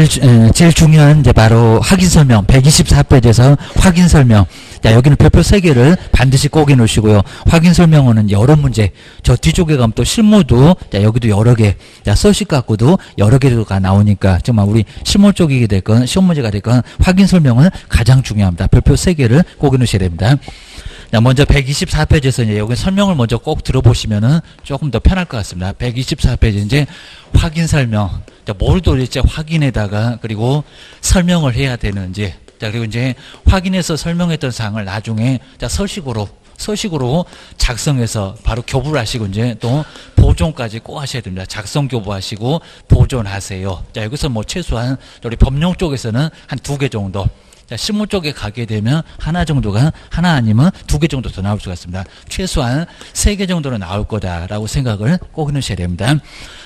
제일 중요한 이제 바로 확인 설명 124페이지에서 확인 설명. 자, 여기는 별표 3개를 반드시 꼭 해놓으시고요. 확인 설명은 여러 문제. 저 뒤쪽에 가면 또 실무도 자, 여기도 여러 개. 자, 서식 갖고도 여러 개가 나오니까 정말 우리 실무 쪽이 됐건 시험 문제가 됐건 확인 설명은 가장 중요합니다. 별표 3개를 꼭 해놓으셔야 됩니다. 자, 먼저 124페이지에서 이제 여기 설명을 먼저 꼭 들어보시면은 조금 더 편할 것 같습니다. 124페이지 이제 확인 설명. 자, 뭘 도대체 확인에다가 그리고 설명을 해야 되는지. 자, 그리고 이제 확인해서 설명했던 사항을 나중에 자, 서식으로 작성해서 바로 교부를 하시고 이제 또 보존까지 꼭 하셔야 됩니다. 작성 교부하시고 보존하세요. 자, 여기서 뭐 최소한 우리 법령 쪽에서는 한 2개 정도. 자, 실무 쪽에 가게 되면 하나 아니면 2개 정도 더 나올 수가 있습니다. 최소한 3개 정도는 나올 거다라고 생각을 꼭 해놓으셔야 됩니다.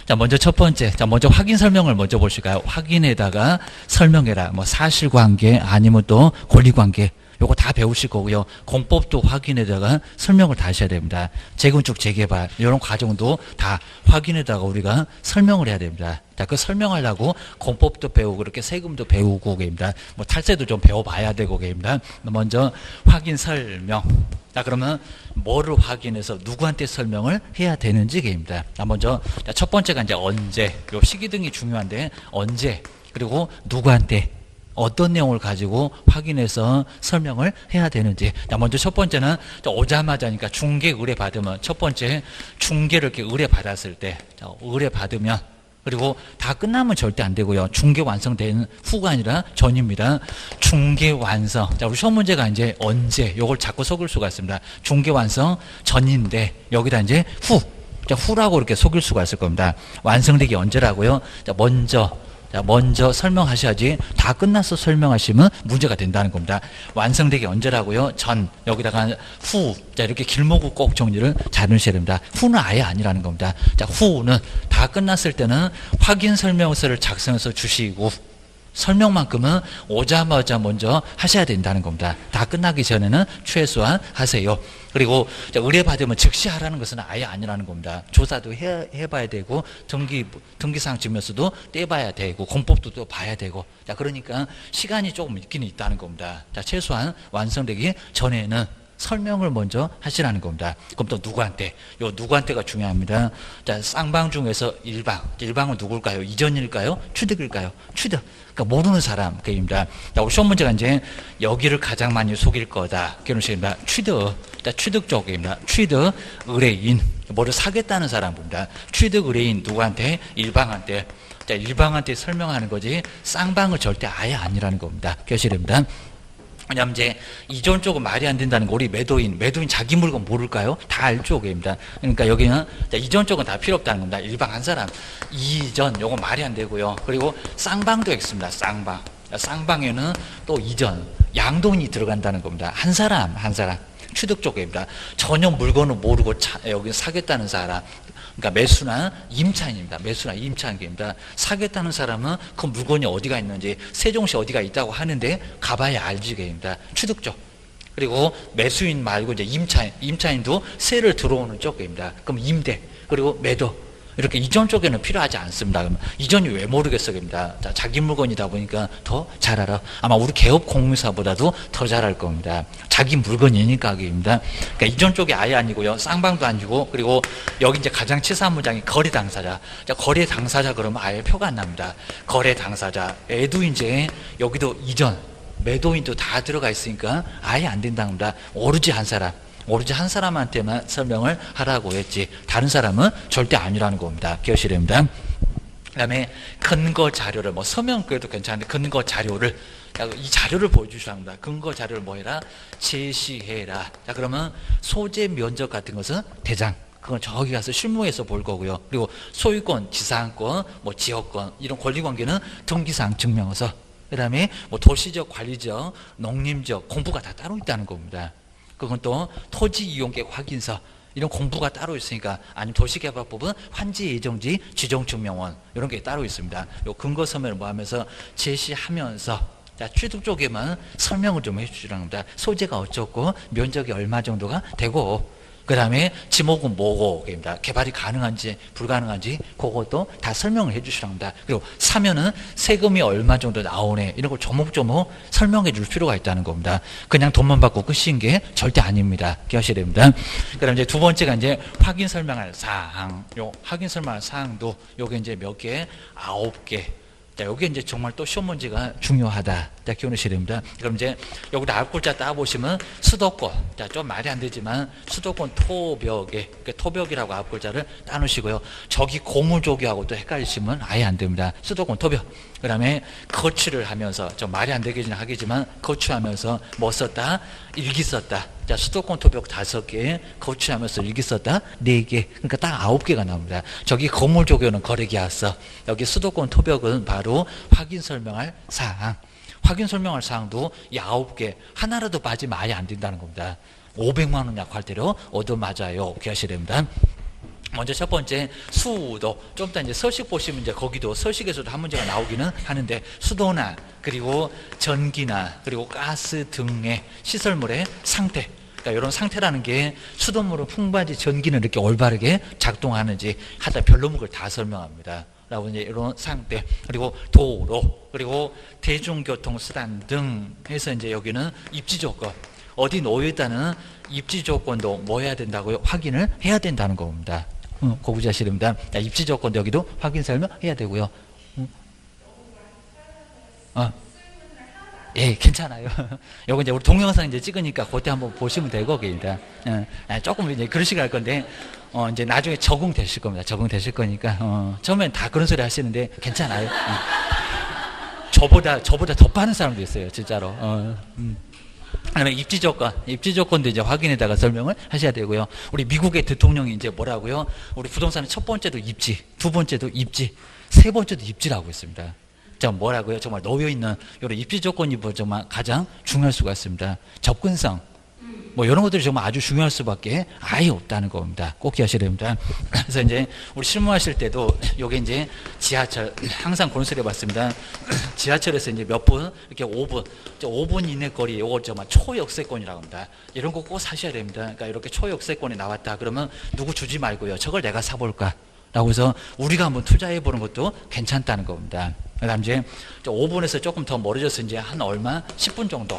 자, 먼저 첫 번째. 자, 먼저 확인 설명을 먼저 보실까요? 확인에다가 설명해라. 뭐 사실관계 아니면 또 권리관계. 요거 다 배우실 거고요. 공법도 확인에다가 설명을 다 하셔야 됩니다. 재건축, 재개발 이런 과정도 다 확인에다가 우리가 설명을 해야 됩니다. 자, 그 설명하려고 공법도 배우고 이렇게 세금도 배우고 계십니다. 뭐 탈세도 좀 배워봐야 되고 계십니다. 먼저 확인 설명. 자, 그러면 뭐를 확인해서 누구한테 설명을 해야 되는지 계십니다. 자, 먼저 첫 번째가 이제 언제. 요 시기 등이 중요한데 언제 그리고 누구한테. 어떤 내용을 가지고 확인해서 설명을 해야 되는지. 자, 먼저 첫 번째는 오자마자니까 중개 의뢰 받으면 첫 번째 중개를 이렇게 의뢰 받았을 때 자, 의뢰 받으면 그리고 다 끝나면 절대 안 되고요. 중개 완성된 후가 아니라 전입니다. 중개 완성. 자, 우리 시험 문제가 이제 언제 요걸 자꾸 속일 수가 있습니다. 중개 완성 전인데 여기다 이제 후. 자, 후라고 이렇게 속일 수가 있을 겁니다. 완성되기 언제라고요? 자, 먼저 설명하셔야지 다 끝나서 설명하시면 문제가 된다는 겁니다. 완성되기 언제라고요? 전, 여기다가 후. 자, 이렇게 길목을 꼭 정리를 잘 해주셔야 됩니다. 후는 아예 아니라는 겁니다. 자, 후는 다 끝났을 때는 확인 설명서를 작성해서 주시고 설명만큼은 오자마자 먼저 하셔야 된다는 겁니다. 다 끝나기 전에는 최소한 하세요. 그리고 의뢰받으면 즉시 하라는 것은 아예 아니라는 겁니다. 조사도 해봐야 되고 등기사항 증명서도 떼봐야 되고 공법도 또 봐야 되고 자, 그러니까 시간이 조금 있긴 있다는 겁니다. 자, 최소한 완성되기 전에는 설명을 먼저 하시라는 겁니다. 그럼 또 누구한테? 요 누구한테가 중요합니다. 자, 쌍방 중에서 일방. 일방은 누굴까요? 이전일까요? 취득일까요? 취득. 그러니까 모르는 사람. 그입니다. 자, 우리 시험 문제가 이제 여기를 가장 많이 속일 거다. 그런 식입니다. 취득. 자, 취득 쪽입니다. 취득 의뢰인. 뭐를 사겠다는 사람입니다. 취득 의뢰인 누구한테? 일방한테. 자, 일방한테 설명하는 거지 쌍방은 절대 아예 아니라는 겁니다. 교실입니다. 왜냐하면 이제 이전 쪽은 말이 안 된다는 거 우리 매도인 자기 물건 모를까요? 다 알죠, 그입니다. 그러니까 여기는 이전 쪽은 다 필요 없다는 겁니다. 일방 한 사람 이전 요건 말이 안 되고요. 그리고 쌍방도 있습니다. 쌍방에는 또 이전 양돈이 들어간다는 겁니다. 한 사람 취득 쪽입니다. 전혀 물건을 모르고 여기 사겠다는 사람. 그러니까 매수나 임차인입니다. 매수나 임차인입니다. 사겠다는 사람은 그 물건이 어디가 있는지 세종시 어디가 있다고 하는데 가봐야 알지게입니다. 취득적. 그리고 매수인 말고 이제 임차인도 세를 들어오는 쪽입니다. 그럼 임대 그리고 매도. 이렇게 이전 쪽에는 필요하지 않습니다. 그러면 이전이 왜 모르겠어입니다. 자, 자기 물건이다 보니까 더 잘 알아. 아마 우리 개업 공유사보다도 더 잘 알 겁니다. 자기 물건이니까 그입니다. 그러니까 이전 쪽이 아예 아니고요. 쌍방도 아니고 그리고 여기 이제 가장 치사한 문장이 거래 당사자. 자, 거래 당사자 그러면 아예 표가 안 납니다. 거래 당사자. 애도 이제 여기도 이전 매도인도 다 들어가 있으니까 아예 안 된다는 겁니다. 오로지 한 사람한테만 설명을 하라고 했지 다른 사람은 절대 아니라는 겁니다. 기억하시랍니다. 그 다음에 근거 자료를 뭐 서명 그래도 괜찮은데 근거 자료를 이 자료를 보여주셔야 합니다. 근거 자료를 뭐 해라? 제시해라. 자, 그러면 소재 면적 같은 것은 대장. 그건 저기 가서 실무에서 볼 거고요. 그리고 소유권, 지상권, 뭐 지역권 이런 권리관계는 등기사항 증명서. 그 다음에 뭐 도시적, 관리적, 농림적 공부가 다 따로 있다는 겁니다. 그건 또 토지 이용계획 확인서 이런 공부가 따로 있으니까 아니면 도시개발법은 환지 예정지 지정증명원 이런 게 따로 있습니다. 요 근거 서면을 뭐 하면서 제시하면서 자, 취득 쪽에만 설명을 좀 해주시라는 겁니다. 소재가 어쩌고 면적이 얼마 정도가 되고 그 다음에 지목은 뭐고, 개발이 가능한지 불가능한지 그것도 다 설명을 해주시라고 합니다. 그리고 사면은 세금이 얼마 정도 나오네 이런 걸 조목조목 설명해 줄 필요가 있다는 겁니다. 그냥 돈만 받고 끝인 게 절대 아닙니다. 기억하셔야 됩니다. 그다음 이제 두 번째가 이제 확인 설명할 사항. 요 확인 설명할 사항도 요게 이제 몇 개? 9개. 자, 여기 이제 정말 또 시험 문제가 중요하다. 자, 기억하셔야 됩니다. 그럼 이제 여기다 앞글자 따보시면 수도권. 자, 좀 말이 안 되지만 수도권 토벽에, 토벽이라고 앞글자를 따놓으시고요. 저기 고무조기하고 또 헷갈리시면 아예 안 됩니다. 수도권 토벽. 그 다음에 거취를 하면서, 좀 말이 안 되긴 하겠지만, 거취하면서 뭐 썼다? 일기 썼다. 자, 수도권 토벽 5개, 거취하면서 일기 썼다? 4개. 그러니까 딱 9개가 나옵니다. 저기 건물조교는 거래계약서. 여기 수도권 토벽은 바로 확인 설명할 사항. 확인 설명할 사항도 이 9개. 하나라도 빠지면 아예 안 된다는 겁니다. 500만 원 약할 때로 얻어 맞아요. 기하셔야 됩니다. 먼저 첫 번째 수도. 좀 이따 이제 서식 보시면 이제 거기도 서식에서도 한 문제가 나오기는 하는데 수도나 그리고 전기나 그리고 가스 등의 시설물의 상태. 그러니까 이런 상태라는 게 수돗물은 풍부한지 전기는 이렇게 올바르게 작동하는지 하다 별로목을 다 설명합니다. 라고 이제 이런 상태. 그리고 도로 그리고 대중교통수단 등 해서 이제 여기는 입지 조건. 어디 놓여있다는 입지 조건도 뭐 해야 된다고요? 확인을 해야 된다는 겁니다. 고구자시입니다 입지 조건도 여기도 확인 설명해야 되고요. 예, 괜찮아요. 요거 이제 우리 동영상 이제 찍으니까 그때 한번 보시면 되고, 일단. 조금 이제 그러시게 할 건데, 이제 나중에 적응되실 겁니다. 적응되실 거니까, 처음엔 다 그런 소리 하시는데, 괜찮아요. 저보다 더 빠른 사람도 있어요, 진짜로. 그다음에 입지 조건도 이제 확인에다가 설명을 하셔야 되고요. 우리 미국의 대통령이 이제 뭐라고요? 우리 부동산의 첫 번째도 입지, 두 번째도 입지, 세 번째도 입지라고 했습니다. 자, 뭐라고요? 정말 놓여있는 이런 입지 조건이 뭐 정말 가장 중요할 수가 있습니다. 접근성, 뭐 이런 것들이 정말 아주 중요할 수밖에 아예 없다는 겁니다. 꼭 기억하셔야 됩니다. 그래서 이제 우리 실무하실 때도 요게 이제 지하철 항상 그런 소리 해봤습니다. 지하철에서 이제 몇 분 이렇게 5분 이내 거리 요거 정말 초역세권이라고 합니다. 이런 거 꼭 사셔야 됩니다. 그러니까 이렇게 초역세권이 나왔다 그러면 누구 주지 말고요. 저걸 내가 사볼까? 라고 해서 우리가 한번 투자해 보는 것도 괜찮다는 겁니다. 그 다음 이제 5분에서 조금 더 멀어져서 이제 한 얼마? 10분 정도.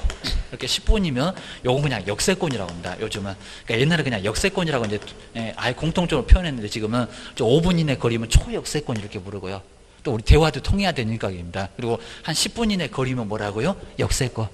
이렇게 10분이면 요건 그냥 역세권이라고 합니다. 요즘은. 그러니까 옛날에 그냥 역세권이라고 이제 아예 공통적으로 표현했는데 지금은 5분 이내 거리면 초역세권 이렇게 부르고요. 또 우리 대화도 통해야 되니까입니다. 그리고 한 10분 이내 거리면 뭐라고요? 역세권.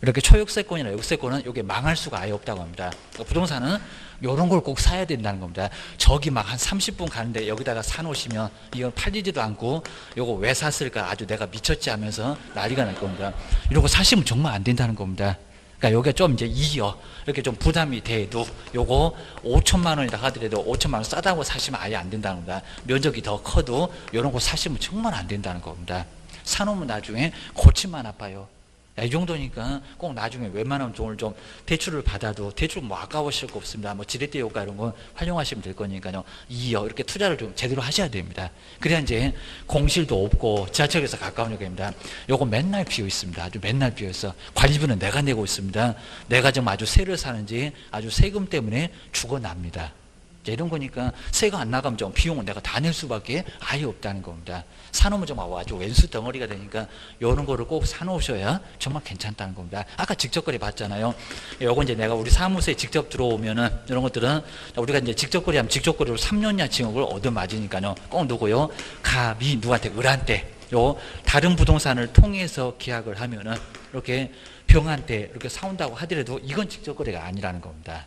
이렇게 초역세권이나 역세권은 이게 망할 수가 아예 없다고 합니다. 그러니까 부동산은 이런 걸 꼭 사야 된다는 겁니다. 저기 막 한 30분 가는데 여기다가 사놓으시면 이건 팔리지도 않고 이거 왜 샀을까 아주 내가 미쳤지 하면서 난리가 날 겁니다. 이런 거 사시면 정말 안 된다는 겁니다. 그러니까 여기가 좀 이제 이렇게 좀 부담이 돼도 요거 5천만 원이다 하더라도 5천만 원 싸다고 사시면 아예 안 된다는 겁니다. 면적이 더 커도 이런 거 사시면 정말 안 된다는 겁니다. 사놓으면 나중에 골치만 아파요. 이 정도니까 꼭 나중에 웬만하면 오늘 좀 대출을 받아도 대출 뭐 아까우실 거 없습니다. 뭐 지렛대 효과 이런 거 활용하시면 될 거니까요. 이렇게 투자를 좀 제대로 하셔야 됩니다. 그래야 이제 공실도 없고 지하철에서 가까운 역입니다. 요거 맨날 비어 있습니다. 아주 맨날 비어 있어. 관리비는 내가 내고 있습니다. 내가 좀 아주 세를 사는지 아주 세금 때문에 죽어납니다. 이런 거니까 세가 안 나가면 좀 비용은 내가 다 낼 수밖에 아예 없다는 겁니다. 사놓으면 좀 아주 왼수 덩어리가 되니까 이런 거를 꼭 사놓으셔야 정말 괜찮다는 겁니다. 아까 직접 거래 봤잖아요. 요거 이제 내가 우리 사무소에 직접 들어오면은 이런 것들은 우리가 이제 직접 거래하면 직접 거래로 3년이나 징역을 얻어맞으니까요. 꼭 누구요? 갑이 누구한테 을한테 요 다른 부동산을 통해서 계약을 하면은 이렇게 병한테 이렇게 사온다고 하더라도 이건 직접 거래가 아니라는 겁니다.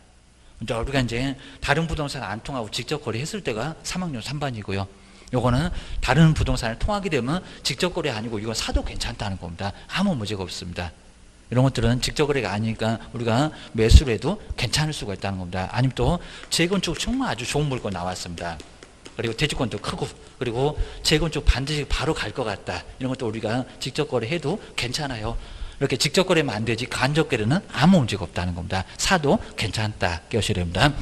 우리가 이제 다른 부동산 안 통하고 직접 거래했을 때가 3학년 3반이고요. 요거는 다른 부동산을 통하게 되면 직접 거래 아니고 이건 사도 괜찮다는 겁니다. 아무 문제가 없습니다. 이런 것들은 직접 거래가 아니니까 우리가 매수를 해도 괜찮을 수가 있다는 겁니다. 아니면 또 재건축 정말 아주 좋은 물건 나왔습니다. 그리고 대지권도 크고 그리고 재건축 반드시 바로 갈 것 같다. 이런 것도 우리가 직접 거래해도 괜찮아요. 이렇게 직접 거래면 안 되지 간접 거래는 아무 문제가 없다는 겁니다. 사도 괜찮다. 기억하셔야 됩니다.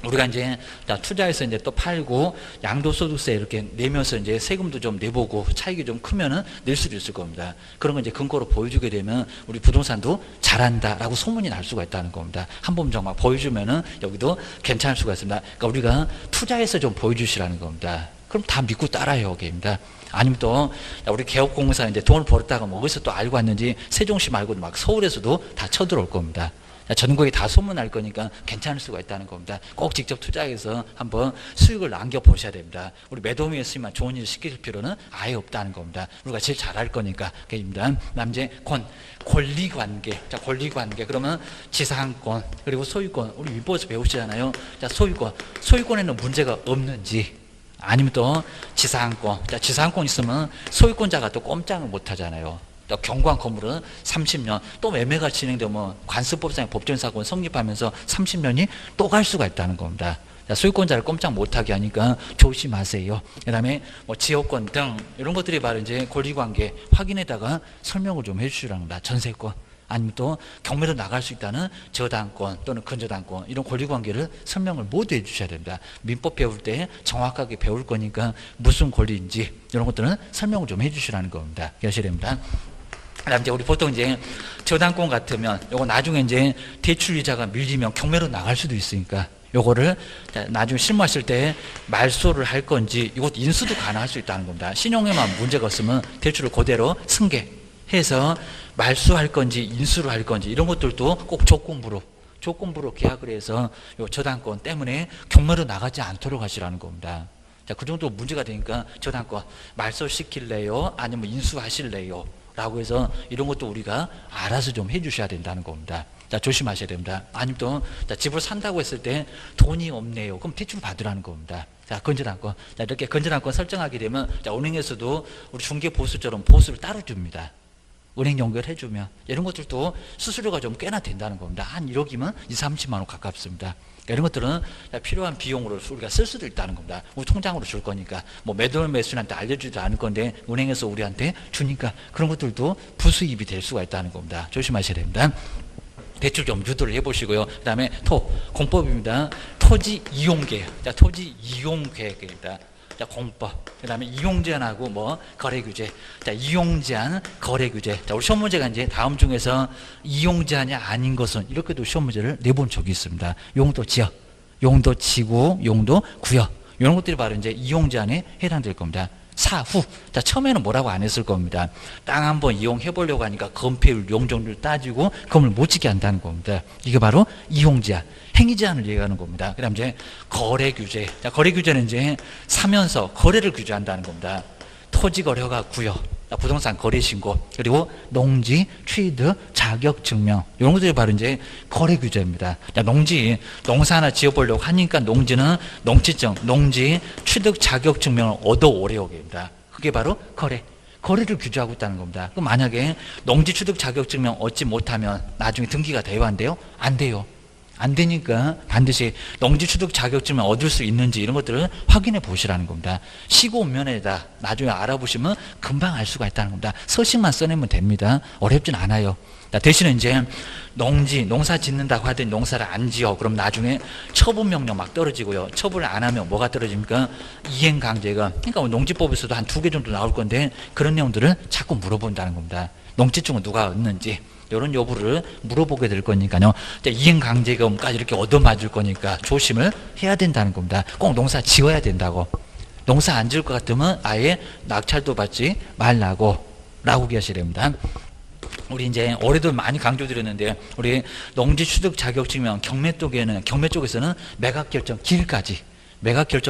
우리가 이제 투자해서 이제 또 팔고 양도소득세 이렇게 내면서 이제 세금도 좀 내보고 차익이 좀 크면은 낼 수도 있을 겁니다. 그런 거 이제 근거로 보여주게 되면 우리 부동산도 잘한다라고 소문이 날 수가 있다는 겁니다. 한 번 정말 보여주면은 여기도 괜찮을 수가 있습니다. 그러니까 우리가 투자해서 좀 보여주시라는 겁니다. 그럼 다 믿고 따라요, 게입니다. 아니면 또 우리 개업공사 이제 돈을 벌었다가 뭐 어디서 또 알고 왔는지 세종시 말고도 막 서울에서도 다 쳐들어올 겁니다. 전국에 다 소문날 거니까 괜찮을 수가 있다는 겁니다. 꼭 직접 투자해서 한번 수익을 남겨보셔야 됩니다. 우리 매도미에 쓰면 좋은 일 시킬 필요는 아예 없다는 겁니다. 우리가 제일 잘할 거니까. 그입니다. 남제 권리관계. 자, 권리관계. 그러면 지상권, 그리고 소유권. 우리 윗부에서 배우시잖아요. 자, 소유권. 소유권에는 문제가 없는지. 아니면 또 지상권. 자, 지상권 있으면 소유권자가 또 꼼짝을 못 하잖아요. 또 경관 건물은 30년, 또 매매가 진행되면 관습법상의 법정사건 성립하면서 30년이 또 갈 수가 있다는 겁니다. 자, 소유권자를 꼼짝 못하게 하니까 조심하세요. 그 다음에 뭐 지역권 등 이런 것들이 바로 이제 권리관계 확인에다가 설명을 좀 해주시라는 겁니다. 전세권. 아니면 또 경매로 나갈 수 있다는 저당권 또는 근저당권 이런 권리관계를 설명을 모두 해주셔야 됩니다. 민법 배울 때 정확하게 배울 거니까 무슨 권리인지 이런 것들은 설명을 좀 해주시라는 겁니다. 하셔야 됩니다. 그다음 이제 우리 보통 이제 저당권 같으면 요거 나중에 이제 대출 이자가 밀리면 경매로 나갈 수도 있으니까 요거를 나중에 실무하실 때 말소를 할 건지 이것도 인수도 가능할 수 있다는 겁니다. 신용에만 문제가 없으면 대출을 그대로 승계해서 말소할 건지 인수를 할 건지 이런 것들도 꼭 조건부로 계약을 해서 요 저당권 때문에 경매로 나가지 않도록 하시라는 겁니다. 자, 그 정도 문제가 되니까 저당권 말소시킬래요? 아니면 인수하실래요? 라고 해서 이런 것도 우리가 알아서 좀 해주셔야 된다는 겁니다. 자, 조심하셔야 됩니다. 아니면 또 집을 산다고 했을 때 돈이 없네요. 그럼 대출 받으라는 겁니다. 자, 건전한권. 자, 이렇게 건전한권 설정하게 되면 자, 은행에서도 우리 중개보수처럼 보수를 따로 줍니다. 은행 연결해주면 이런 것들도 수수료가 좀 꽤나 된다는 겁니다. 한 1억이면 20-30만 원 가깝습니다. 이런 것들은 필요한 비용으로 우리가 쓸 수도 있다는 겁니다. 우리 통장으로 줄 거니까 뭐 매도 매수한테 알려주지도 않을 건데 은행에서 우리한테 주니까 그런 것들도 부수입이 될 수가 있다는 겁니다. 조심하셔야 됩니다. 대출 좀 유도를 해보시고요. 그 다음에 공법입니다. 토지 이용계획. 자, 토지 이용계획입니다. 자, 공법. 그 다음에 이용제한하고 뭐 거래규제. 자, 이용제한, 거래규제. 자, 우리 시험 문제가 이제 다음 중에서 이용제한이 아닌 것은 이렇게도 시험 문제를 내본 적이 있습니다. 용도 지역, 용도 지구, 용도 구역. 이런 것들이 바로 이제 이용제한에 해당될 겁니다. 사후. 자, 처음에는 뭐라고 안 했을 겁니다. 땅 한번 이용해 보려고 하니까 건폐율, 용적률 따지고 건물 못 짓게 한다는 겁니다. 이게 바로 이용제한, 행위제한을 얘기하는 겁니다. 그 다음 이제 거래규제. 자, 거래규제는 이제 사면서 거래를 규제한다는 겁니다. 토지거래허가 구역, 부동산 거래신고, 그리고 농지, 취득, 자격증명 이런 것들이 바로 이제 거래규제입니다. 자, 농사 하나 지어보려고 하니까 농지는 농지증, 농지, 취득, 자격증명을 얻어오려고 합니다. 그게 바로 거래를 규제하고 있다는 겁니다. 그럼 만약에 농지, 취득, 자격증명 얻지 못하면 나중에 등기가 돼요, 안 돼요? 안 돼요. 안 되니까 반드시 농지 취득 자격증을 얻을 수 있는지 이런 것들을 확인해 보시라는 겁니다. 시고면에다 나중에 알아보시면 금방 알 수가 있다는 겁니다. 서식만 써내면 됩니다. 어렵진 않아요. 대신에 이제 농사 짓는다고 하더니 농사를 안 지어. 그럼 나중에 처분명령 막 떨어지고요. 처분을 안 하면 뭐가 떨어집니까? 이행강제가. 그러니까 농지법에서도 한 2개 정도 나올 건데 그런 내용들을 자꾸 물어본다는 겁니다. 농지증은 누가 얻는지. 이런 여부를 물어보게 될 거니까요. 이행강제금까지 이렇게 얻어맞을 거니까 조심을 해야 된다는 겁니다. 꼭 농사 지어야 된다고. 농사 안 지을 것 같으면 아예 낙찰도 받지 말라고 라고 하셔야 됩니다. 우리 이제 올해도 많이 강조드렸는데 우리 농지 취득 자격증명 경매 쪽에서는 매각 결정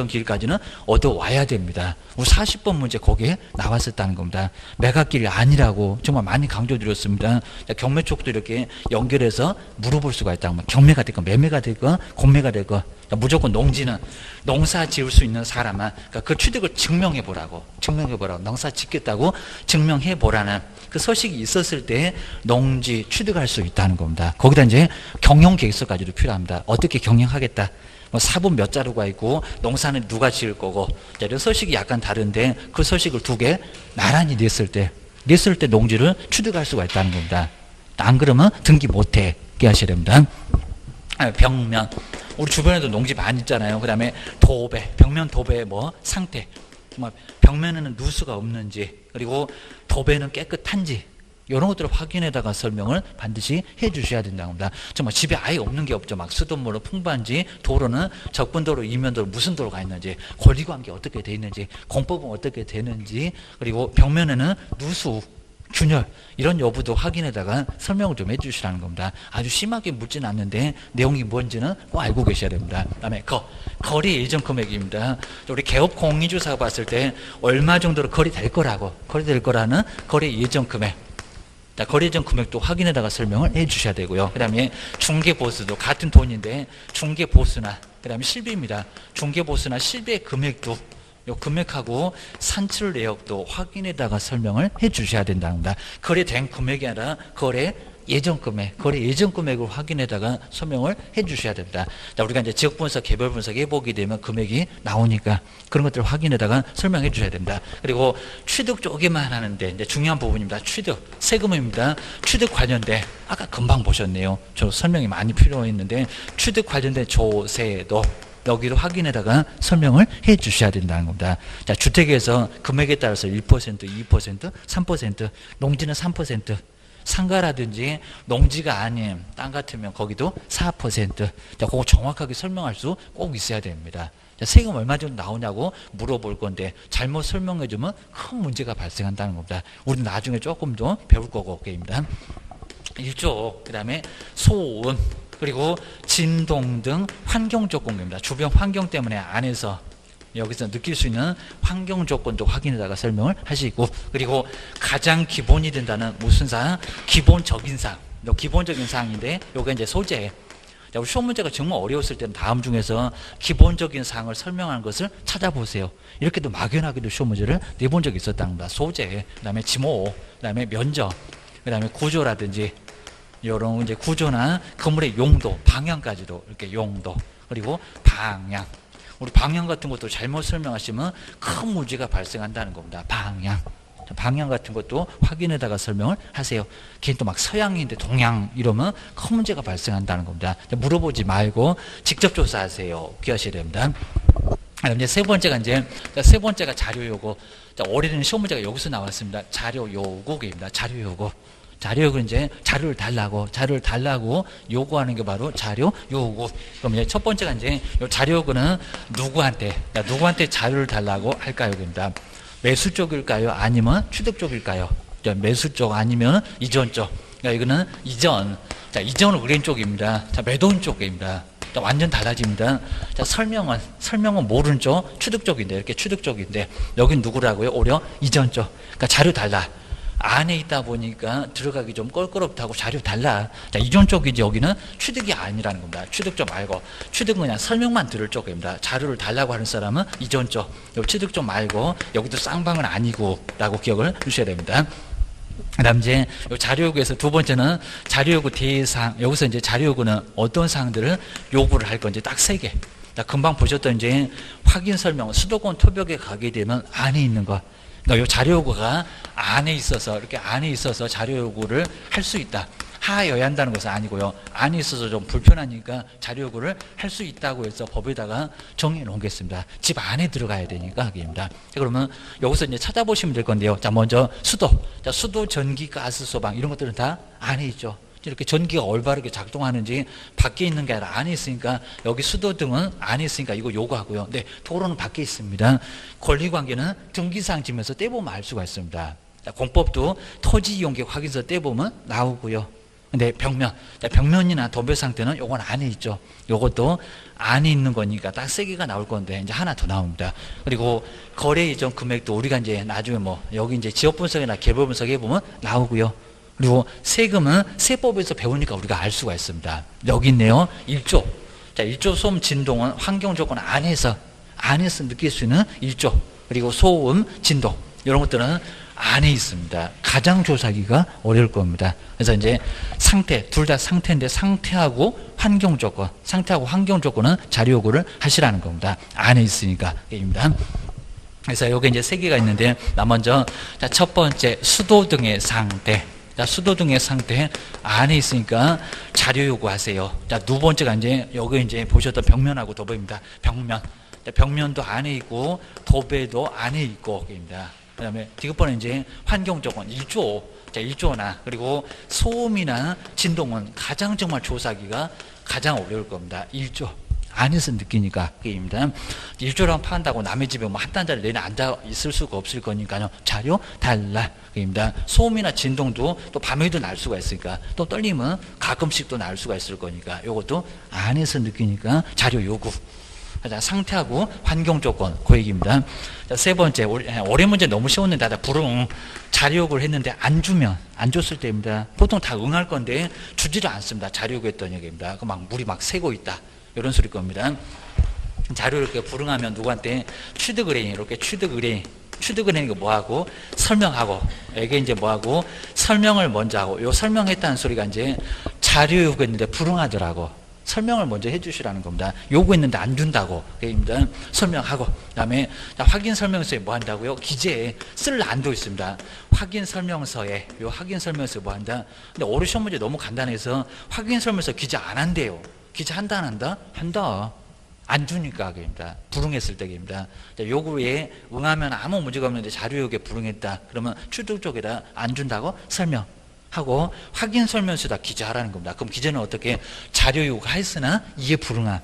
기일까지는 얻어와야 됩니다. 우리 40번 문제 거기에 나왔었다는 겁니다. 매각길이 아니라고 정말 많이 강조드렸습니다. 경매 쪽도 이렇게 연결해서 물어볼 수가 있다고. 경매가 됐건 매매가 됐건 공매가 됐건 무조건 농지는 농사 지을 수 있는 사람은 그러니까 그 취득을 증명해 보라고 농사 짓겠다고 증명해 보라는 그 서식이 있었을 때 농지 취득할 수 있다는 겁니다. 거기다 이제 경영 계획서까지도 필요합니다. 어떻게 경영하겠다. 사분 몇 자루가 있고 농사는 누가 지을 거고 이런 서식이 약간 다른데 그 서식을 2개 나란히 냈을 때 농지를 취득할 수가 있다는 겁니다. 안 그러면 등기 못해 하셔야 됩니다. 벽면. 우리 주변에도 농지 많이 있잖아요. 그 다음에 도배, 벽면 도배의 뭐 상태. 정말 벽면에는 누수가 없는지, 그리고 도배는 깨끗한지, 이런 것들을 확인해다가 설명을 반드시 해 주셔야 된다고 합니다. 정말 집에 아예 없는 게 없죠. 막 수돗물로 풍부한지, 도로는 접근도로, 이면도로 무슨 도로가 있는지, 권리관계 어떻게 돼 있는지, 공법은 어떻게 되는지, 그리고 벽면에는 누수, 균열, 이런 여부도 확인해다가 설명을 좀 해주시라는 겁니다. 아주 심하게 묻지는 않는데 내용이 뭔지는 꼭 알고 계셔야 됩니다. 그 다음에 거래 예정 금액입니다. 우리 개업 공인주사가 봤을 때 얼마 정도로 거래될 거라는 거래 예정 금액. 거래 예정 금액도 확인해다가 설명을 해주셔야 되고요. 그 다음에 중개보수도 같은 돈인데 중개보수나, 그 다음에 실비입니다. 중개보수나 실비의 금액도, 요 금액하고 산출 내역도 확인해다가 설명을 해 주셔야 된답니다. 거래된 금액이 아니라 거래 예정 금액을 확인해다가 설명을 해 주셔야 됩니다. 자, 우리가 이제 지역 분석, 개별 분석 해보게 되면 금액이 나오니까 그런 것들을 확인해다가 설명해 주셔야 됩니다. 그리고 취득 쪽에만 하는데 이제 중요한 부분입니다. 취득, 세금입니다. 취득 관련된, 아까 금방 보셨네요. 저 설명이 많이 필요했는데 취득 관련된 조세도 여기를 확인해다가 설명을 해 주셔야 된다는 겁니다. 자, 주택에서 금액에 따라서 1%, 2%, 3%, 농지는 3%, 상가라든지 농지가 아닌 땅 같으면 거기도 4%. 자, 그거 정확하게 설명할 수 꼭 있어야 됩니다. 자, 세금 얼마 정도 나오냐고 물어볼 건데 잘못 설명해 주면 큰 문제가 발생한다는 겁니다. 우리는 나중에 조금 더 배울 거고, 게임입니다. 1조, 그 다음에 소음, 그리고 진동 등 환경 조건입니다. 주변 환경 때문에 안에서 여기서 느낄 수 있는 환경 조건도 확인해다가 설명을 하시고, 그리고 가장 기본이 된다는 무슨 사항? 기본적인 사항. 기본적인 사항인데 요게 이제 소재. 자, 우리 시험 문제가 정말 어려웠을 때는 다음 중에서 기본적인 사항을 설명하는 것을 찾아보세요. 이렇게도 막연하게도 시험 문제를 내본 적이 있었답니다. 소재, 그 다음에 지모, 그 다음에 면적, 그 다음에 구조라든지 이런 이제 구조나 건물의 용도, 방향까지도 이렇게 용도, 그리고 방향. 우리 방향 같은 것도 잘못 설명하시면 큰 문제가 발생한다는 겁니다. 방향 같은 것도 확인해다가 설명을 하세요. 걔는 또 막 서양인데 동양 이러면 큰 문제가 발생한다는 겁니다. 물어보지 말고 직접 조사하세요. 기하셔야 됩니다. 이제 세 번째가 세 번째가 자료 요구. 올해는 시험 문제가 여기서 나왔습니다. 자료 요구입니다. 자료 요구. 자료요구 이제 자료를 달라고 요구하는 게 바로 자료 요구. 그럼 이제 첫 번째가 이제 요 자료 요구는 누구한테 자료를 달라고 할까요? 입니다. 매수 쪽일까요? 아니면 취득 쪽일까요? 매수 쪽 아니면 이전 쪽. 그러니까 이거는 이전. 자, 이전은 의뢰인 쪽입니다. 자, 매도인 쪽입니다. 자, 완전 달라집니다. 자, 설명은 모르는 쪽, 취득 쪽인데, 이렇게 취득 쪽인데, 여긴 누구라고요? 오히려 이전 쪽. 그러니까 자료 달라. 안에 있다 보니까 들어가기 좀 껄끄럽다고 자료 달라. 자, 이전 쪽이지 여기는 취득이 아니라는 겁니다. 취득 쪽 말고. 취득은 그냥 설명만 들을 쪽입니다. 자료를 달라고 하는 사람은 이전 쪽. 취득 쪽 말고 여기도 쌍방은 아니고 라고 기억을 주셔야 됩니다. 그 다음 이제 자료 요구에서 두 번째는 자료 요구 대상. 여기서 이제 자료 요구는 어떤 사항들을 요구를 할 건지 딱 세 개. 금방 보셨던 이제 확인 설명, 수도권 토벽에 가게 되면 안에 있는 것. 그러니까 이 자료 요구가 안에 있어서 자료 요구를 할 수 있다. 하여야 한다는 것은 아니고요. 안에 있어서 좀 불편하니까 자료 요구를 할 수 있다고 해서 법에다가 정해 놓겠습니다. 집 안에 들어가야 되니까 하기입니다. 그러면 여기서 이제 찾아보시면 될 건데요. 자, 먼저 수도. 자, 수도, 전기, 가스, 소방 이런 것들은 다 안에 있죠. 이렇게 전기가 올바르게 작동하는지 밖에 있는 게 아니라 안에 있으니까 여기 수도 등은 안에 있으니까 이거 요구하고요. 네, 도로는 밖에 있습니다. 권리관계는 등기사항 지면서 떼보면 알 수가 있습니다. 공법도 토지이용계획 확인서 떼보면 나오고요. 근데 벽면이나 도배 상태는 요건 안에 있죠. 요것도 안에 있는 거니까 딱 세 개가 나올 건데 이제 하나 더 나옵니다. 그리고 거래 이전 금액도 우리가 이제 나중에 여기 이제 지역 분석이나 개별 분석 해보면 나오고요. 그리고 세금은 세법에서 배우니까 우리가 알 수가 있습니다. 여기 있네요. 1조. 자, 1조 소음 진동은 환경 조건 안에서 느낄 수 있는 1조. 그리고 소음, 진동. 이런 것들은 안에 있습니다. 가장 조사하기가 어려울 겁니다. 그래서 이제 둘 다 상태인데 상태하고 환경 조건은 자료 요구를 하시라는 겁니다. 안에 있으니까. 입니다. 그래서 여기 이제 세 개가 있는데, 먼저, 자, 첫 번째, 수도 등의 상태. 자, 수도등의 상태 안에 있으니까 자료 요구하세요. 자, 두 번째가 이제 여기 이제 보셨던 벽면하고 도배입니다. 벽면. 자, 벽면도 안에 있고 도배도 안에 있고 입니다. 그다음에 디귿번은 이제 환경조건 1조. 자, 1조나 그리고 소음이나 진동은 가장 정말 조사하기가 가장 어려울 겁니다. 1조. 안에서 느끼니까 그입니다. 1조랑 파한다고 남의 집에 뭐 한 단자를 내내 앉아 있을 수가 없을 거니까요. 자료 달라 그입니다. 소음이나 진동도 또 밤에도 날 수가 있으니까 또 떨림은 가끔씩 또 날 수가 있을 거니까 이것도 안에서 느끼니까 자료 요구. 자, 상태하고 환경 조건 그 얘기입니다. 자, 세 번째 올해 문제 너무 쉬웠는데 다 불응 자료 요구를 했는데 안 주면 안 줬을 때입니다. 보통 다 응할 건데 주지를 않습니다. 자료 요구했던 얘기입니다. 그 막 물이 막 새고 있다. 이런 소리 겁니다. 자료 이렇게 불응하면 누구한테 취득을 해. 이렇게 취득을 해. 취득을 하는 거 뭐하고 설명하고 이게 이제 뭐하고 설명을 먼저 하고 요 설명했다는 소리가 이제 자료 요구했는데 불응하더라고. 설명을 먼저 해주시라는 겁니다. 요구했는데 안 준다고. 그입니다. 설명하고 그다음에 확인 설명서에 뭐 한다고요? 기재에 쓸 안도 있습니다. 확인 설명서에 요 확인 설명서에 뭐 한다. 근데 올해 시험 문제 너무 간단해서 확인 설명서 기재 안 한대요. 기재 한다 안 한다? 한다. 안 주니까 그입니다. 불응했을 때입니다. 요구에 응하면 아무 문제가 없는데 자료 요구에 불응했다. 그러면 취득 쪽에다 안 준다고 설명하고 확인 설명서에다 기재하라는 겁니다. 그럼 기재는 어떻게 자료 요구했으나 이에 불응함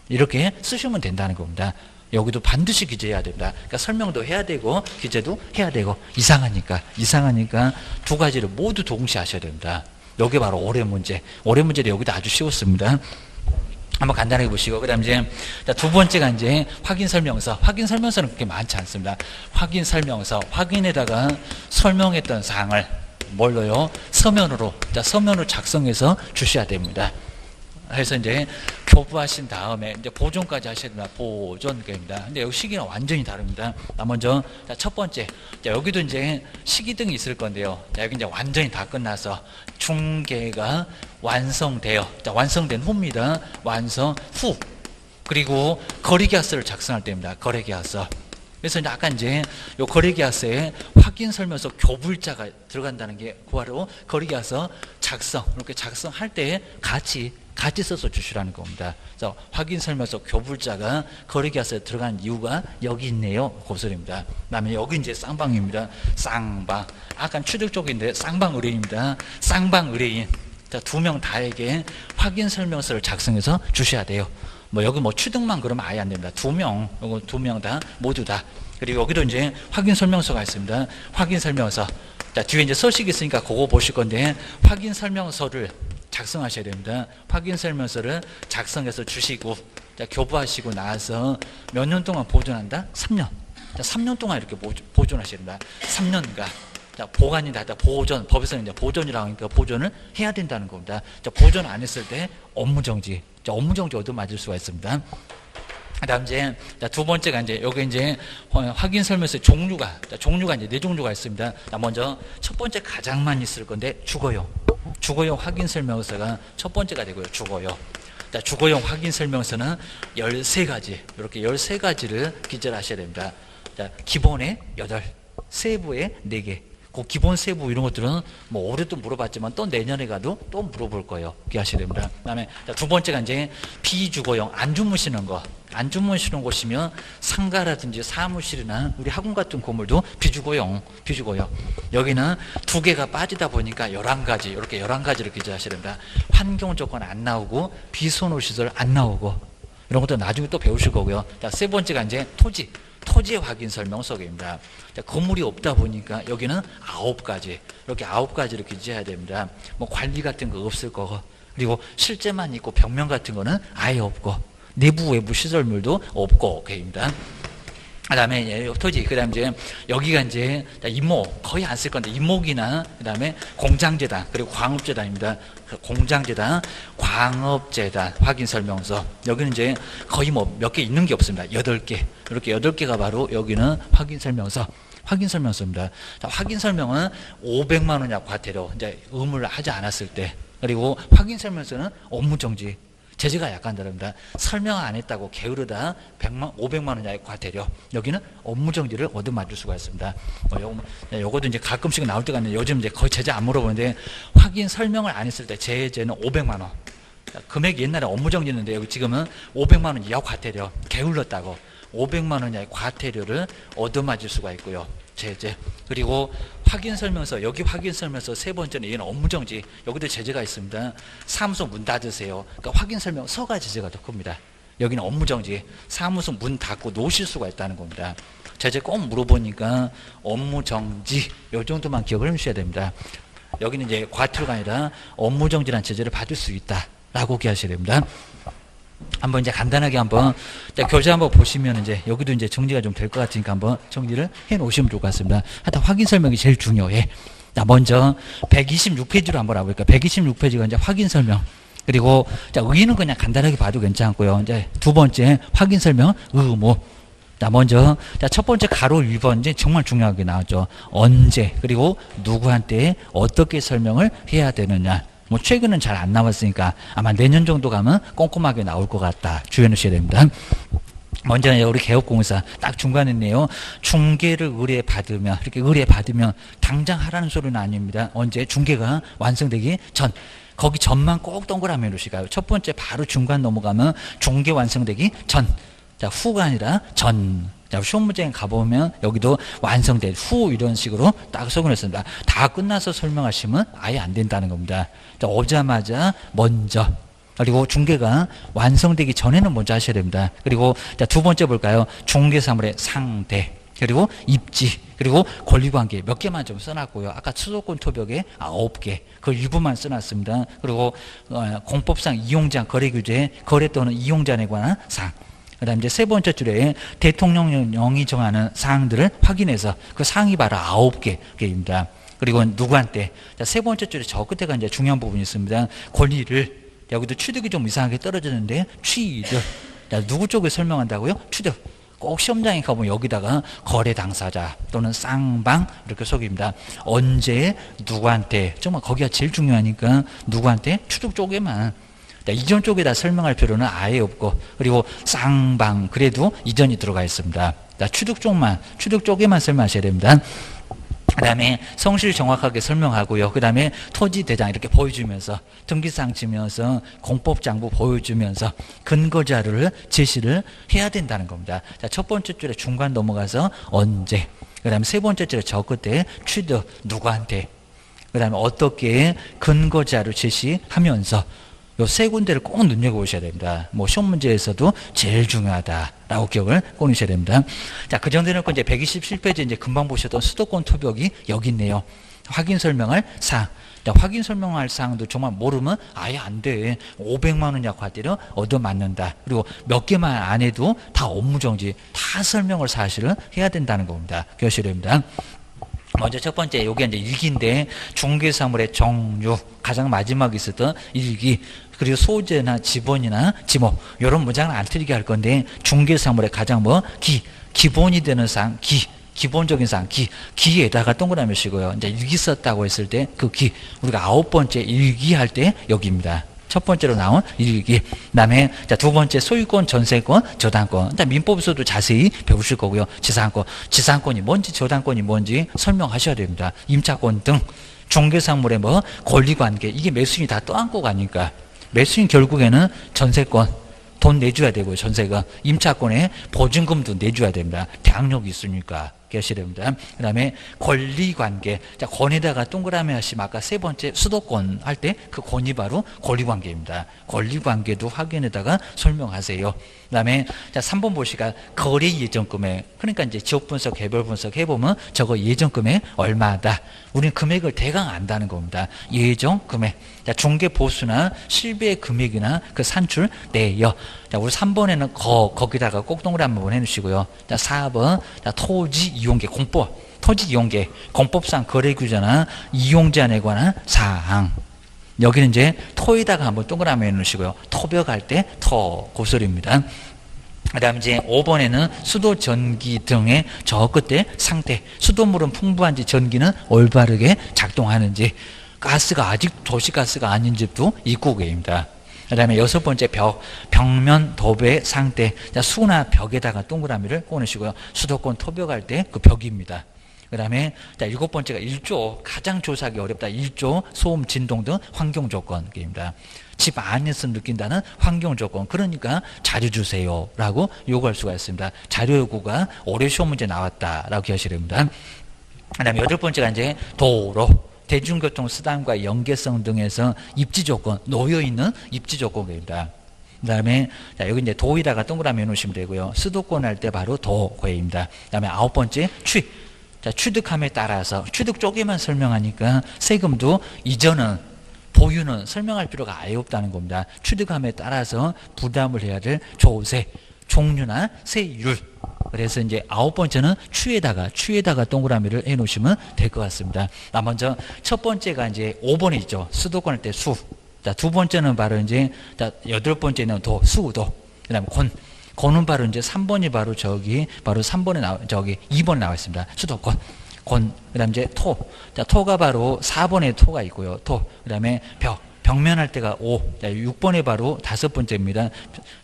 이렇게 쓰시면 된다는 겁니다. 여기도 반드시 기재해야 됩니다. 그러니까 설명도 해야 되고 기재도 해야 되고 이상하니까 두 가지를 모두 동시에 하셔야 됩니다. 여기 바로 올해 문제. 올해 문제도 여기도 아주 쉬웠습니다. 한번 간단하게 보시고 그다음 이제 두 번째가 이제 확인 설명서. 확인 설명서는 그렇게 많지 않습니다. 확인 설명서 확인에다가 설명했던 사항을 뭘로요? 서면으로 서면으로 작성해서 주셔야 됩니다. 그래서 이제 교부하신 다음에 이제 보존까지 하셔야 됩니다. 보존입니다. 근데 여기 시기는 완전히 다릅니다. 먼저 첫 번째 여기도 이제 시기등이 있을 건데요. 여기 이제 완전히 다 끝나서 중계가 완성되어 완성된 후입니다. 완성 후 그리고 거래계약서를 작성할 때입니다. 거래계약서. 그래서 이제 아까 이제 요 거래계약서에 확인 설명서 교불자가 들어간다는 게 바로 거래계약서 작성 이렇게 작성할 때 같이 써서 주시라는 겁니다. 그래서 확인 설명서 교불자가 거래계약서에 들어간 이유가 여기 있네요. 그 소리입니다. 그다음에 여기 이제 쌍방입니다. 쌍방. 아까 취득 쪽인데 쌍방 의뢰인입니다. 쌍방 의뢰인. 두 명 다에게 확인 설명서를 작성해서 주셔야 돼요. 뭐 여기 뭐 취득만 그러면 아예 안 됩니다. 두 명 다 모두 다. 그리고 여기도 이제 확인 설명서가 있습니다. 확인 설명서. 뒤에 이제 서식이 있으니까 그거 보실 건데 확인 설명서를 작성하셔야 됩니다. 확인 설명서를 작성해서 주시고 교부하시고 나서 몇 년 동안 보존한다? 3년. 3년 동안 이렇게 보존하셔야 됩니다. 3년간. 보관이다. 보존. 법에서는 이제 보존이라고 하니까 보존을 해야 된다는 겁니다. 보존 안 했을 때 업무정지. 업무정지 얻어맞을 수가 있습니다. 그다음 이제 두 번째가 이제 여기 이제 확인 설명서 종류가 이제 네 종류가 있습니다. 먼저 첫 번째 가장만 있을 건데 주거용 확인 설명서가 첫 번째가 되고요. 주거용 확인 설명서는 13가지 이렇게 13가지를 기재를 하셔야 됩니다. 기본에 8, 세부에 4개. 그 기본 세부 이런 것들은 뭐 올해도 물어봤지만 또 내년에 가도 또 물어볼 거예요. 기하셔야 됩니다. 그다음에 두 번째가 이제 비주거용 안 주무시는 거. 안 주무시는 곳이면 상가라든지 사무실이나 우리 학원 같은 건물도 비주거용. 여기는 2개가 빠지다 보니까 11가지 이렇게 11가지를 기재하셔야 됩니다. 환경 조건 안 나오고 비선호 시설 안 나오고 이런 것도 나중에 또 배우실 거고요. 세 번째가 이제 토지 확인 설명서입니다. 건물이 없다 보니까 여기는 9가지 이렇게 9가지를 기재해야 됩니다. 뭐 관리 같은 거 없을 거고 그리고 실제만 있고 벽면 같은 거는 아예 없고 내부 외부 시설물도 없고 그입니다. 그다음에 토지 그다음 이제 여기가 이제 임목 거의 안 쓸 건데 임목이나 그다음에 공장재단 그리고 광업재단입니다. 공장재단, 광업재단 확인 설명서 여기는 이제 거의 뭐 몇 개 있는 게 없습니다. 8개 이렇게 8개가 바로 여기는 확인 설명서입니다. 확인 설명은 500만 원 이하 과태료 이제 의무를 하지 않았을 때 그리고 확인 설명서는 업무정지 제재가 약간 다릅니다. 설명 안 했다고 게으르다 500만 원 이하의 과태료. 여기는 업무정지를 얻어맞을 수가 있습니다. 요것도 이제 가끔씩 나올 때가 있는데 요즘 이제 거의 제재 안 물어보는데 확인 설명을 안 했을 때 제재는 500만 원. 금액이 옛날에 업무정지였는데 여기 지금은 500만 원 이하 과태료. 게을렀다고 500만 원 이하의 과태료를 얻어맞을 수가 있고요. 제재. 그리고 확인 설명서, 여기 확인 설명서 세 번째는 얘는 업무정지. 여기도 제재가 있습니다. 사무소 문 닫으세요. 그러니까 확인 설명서가 제재가 더 큽니다. 여기는 업무정지. 사무소 문 닫고 놓으실 수가 있다는 겁니다. 제재 꼭 물어보니까 업무정지 요 정도만 기억을 해주셔야 됩니다. 여기는 이제 과태료가 아니라 업무정지라는 제재를 받을 수 있다라고 기하셔야 됩니다. 한번 이제 간단하게 한번 교재 한번 보시면 이제 여기도 이제 정리가 좀 될 것 같으니까 한번 정리를 해 놓으시면 좋을 것 같습니다. 하여튼 확인 설명이 제일 중요해. 자, 먼저 126페이지로 한번 와볼까요? 126페이지가 이제 확인 설명. 그리고 자, 의의는 그냥 간단하게 봐도 괜찮고요. 이제 두 번째 확인 설명 의무. 자, 먼저 자, 첫 번째 가로 1번 이제 정말 중요하게 나왔죠. 언제 그리고 누구한테 어떻게 설명을 해야 되느냐. 뭐 최근은 잘 안 나왔으니까 아마 내년 정도 가면 꼼꼼하게 나올 것 같다. 주의해 주셔야 됩니다. 먼저 우리 개업공사 딱 중간에 있네요. 중개를 의뢰받으면 이렇게 의뢰받으면 당장 하라는 소리는 아닙니다. 언제 중개가 완성되기 전. 거기 전만 꼭 동그라미 놓으실까요? 첫 번째 바로 중간 넘어가면 중개 완성되기 전. 자, 후가 아니라 전. 자, 시험 문제에 가보면 여기도 완성된 후 이런 식으로 딱 적어냈습니다. 다 끝나서 설명하시면 아예 안 된다는 겁니다. 자, 오자마자 먼저. 그리고 중개가 완성되기 전에는 먼저 하셔야 됩니다. 그리고 자, 두 번째 볼까요? 중개사물의 상대. 그리고 입지. 그리고 권리관계 몇 개만 좀 써놨고요. 아까 수도권 토벽에 9개. 그 일부만 써놨습니다. 그리고 공법상 이용자 거래규제 거래 또는 이용자에 관한 사항. 그 다음 이제 세 번째 줄에 대통령령이 정하는 사항들을 확인해서 그 사항이 바로 9개입니다. 그리고 누구한테. 자, 세 번째 줄에 저 끝에가 이제 중요한 부분이 있습니다. 권리를. 여기도 취득이 좀 이상하게 떨어지는데 취득. 자, 누구 쪽에 설명한다고요? 취득. 꼭 시험장에 가보면 여기다가 거래 당사자 또는 쌍방 이렇게 속입니다. 언제 누구한테. 정말 거기가 제일 중요하니까 누구한테 취득 쪽에만. 자, 이전 쪽에다 설명할 필요는 아예 없고 그리고 쌍방 그래도 이전이 들어가 있습니다. 자, 취득 쪽에만 설명하셔야 됩니다. 그 다음에 성실 정확하게 설명하고요. 그 다음에 토지 대장 이렇게 보여주면서 등기상 지면서 공법장부 보여주면서 근거자료를 제시를 해야 된다는 겁니다. 자, 첫 번째 줄에 중간 넘어가서 언제. 그 다음에 세 번째 줄에 저 끝에 취득 누구한테. 그 다음에 어떻게 근거자료 제시하면서 요 세 군데를 꼭 눈여겨보셔야 됩니다. 뭐 시험 문제에서도 제일 중요하다라고 기억을 꺼내셔야 됩니다. 자, 그 정도 해놓고 이제 127페이지 이제 금방 보셨던 수도권 토벽이 여기 있네요. 확인 설명할 사항. 자, 확인 설명할 사항도 정말 모르면 아예 안 돼. 500만 원 이하 과태료 얻어맞는다. 그리고 몇 개만 안 해도 다 업무정지, 다 설명을 사실은 해야 된다는 겁니다. 기억하셔야 됩니다. 먼저 첫 번째 요게 이제 일기인데 중개사물의 종류 가장 마지막에 있었던 일기 그리고 소재나 지번이나 지목 이런 문장을 안 틀리게 할 건데 중개사물의 가장 기본이 되는 사항 기본적인 사항 기에다가 동그라미 쓰고요. 이제 일기 썼다고 했을 때 그 우리가 9번째 일기 할 때 여기입니다. 첫 번째로 나온 일기. 그다음에 자, 두 번째 소유권, 전세권, 저당권. 민법에서도 자세히 배우실 거고요. 지상권이 뭔지 저당권이 뭔지 설명하셔야 됩니다. 임차권 등 중개사물의 뭐 권리관계 이게 매수인이 다 떠안고 가니까 매수인 결국에는 전세권 돈 내줘야 되고요. 전세가 임차권에 보증금도 내줘야 됩니다. 대항력이 있으니까. 기억하셔야 됩니다. 그 다음에 권리관계. 자, 권에다가 동그라미 하시면 아까 세 번째 수도권 할 때 그 권이 바로 권리관계입니다. 권리관계도 확인에다가 설명하세요. 그 다음에 자, 3번 보시까 거래 예정금액. 그러니까 이제 지역분석, 개별분석 해보면 저거 예정금액 얼마다. 우리는 금액을 대강 안다는 겁니다. 예정금액. 자, 중개보수나 실비의 금액이나 그 산출 내역. 자, 우리 3번에는 거기다가 꼭 동그라미 한번 해주시고요. 자, 4번 자, 토지 이용계 공법. 토지 이용계 공법상 거래규제나 이용제한에 관한 사항. 여기는 이제 토에다가 한번 동그라미 해놓으시고요. 토벽할 때 그 소리입니다. 그 다음 이제 5번에는 수도 전기 등의 저 끝에 상태. 수도물은 풍부한지 전기는 올바르게 작동하는지 가스가 아직 도시가스가 아닌 집도 있고 계십니다. 그다음에 여섯 번째 벽면 도배 상대. 자, 수나 벽에다가 동그라미를 꼬으시고요. 수도권 토벽할 때 그 벽입니다. 그다음에 자, 일곱 번째가 1조, 가장 조사하기 어렵다. 1조 소음, 진동 등 환경 조건입니다. 집 안에서 느낀다는 환경 조건. 그러니까 자료 주세요라고 요구할 수가 있습니다. 자료 요구가 올해 시험 문제 나왔다라고 기억하시면 됩니다. 그다음에 여덟 번째가 이제 도로, 대중교통 수단과 연계성 등에서 입지 조건, 놓여 있는 입지 조건입니다. 그다음에 자, 여기 이제 도에다가 동그라미 해놓으시면 되고요. 수도권 할 때 바로 도입니다. 그다음에 아홉 번째 자, 취득함에 따라서 취득 쪽에만 설명하니까 세금도 이전은 보유는 설명할 필요가 아예 없다는 겁니다. 취득함에 따라서 부담을 해야 될 조세, 종류나 세율. 그래서 이제 아홉 번째는 추에다가 동그라미를 해 놓으시면 될 것 같습니다. 먼저 첫 번째가 이제 5번이죠. 수도권 할 때 수. 자, 두 번째는 바로 이제 자, 여덟 번째는 수도. 그다음에 고는 바로 이제 3번이 바로 바로 3번에 2번에 나와 있습니다. 수도권. 그다음 이제 자, 토가 바로 4번에 토가 있고요. 그다음에 벽면 할 때가 5. 자, 6번에 바로 다섯 번째입니다.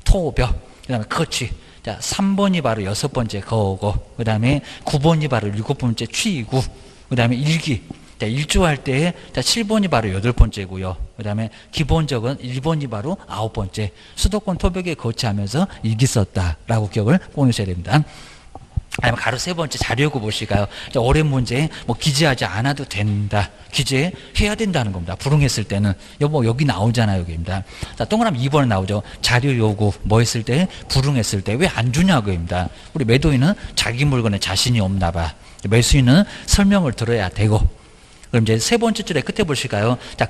그다음에 거치. 자, 3번이 바로 여섯 번째 거고. 그다음에 9번이 바로 일곱 번째 취이고. 그다음에 일기. 자, 일조할 때, 자, 7번이 바로 여덟 번째고요. 그 다음에 기본적은 1번이 바로 아홉 번째. 수도권 토벽에 거치하면서 일기 썼다라고 기억을 꺼내셔야 됩니다. 아니면 가로 세 번째 자료 요구 보실까요? 자, 올해 문제 기재하지 않아도 된다. 기재해야 된다는 겁니다. 불응했을 때는. 여기 나오잖아요. 여기입니다. 자, 동그라미 2번에 나오죠. 자료 요구 했을 때? 불응했을 때. 왜 안 주냐고입니다. 우리 매도인은 자기 물건에 자신이 없나 봐. 매수인은 설명을 들어야 되고. 그럼 이제 세 번째 줄에 끝에 보실까요? 자,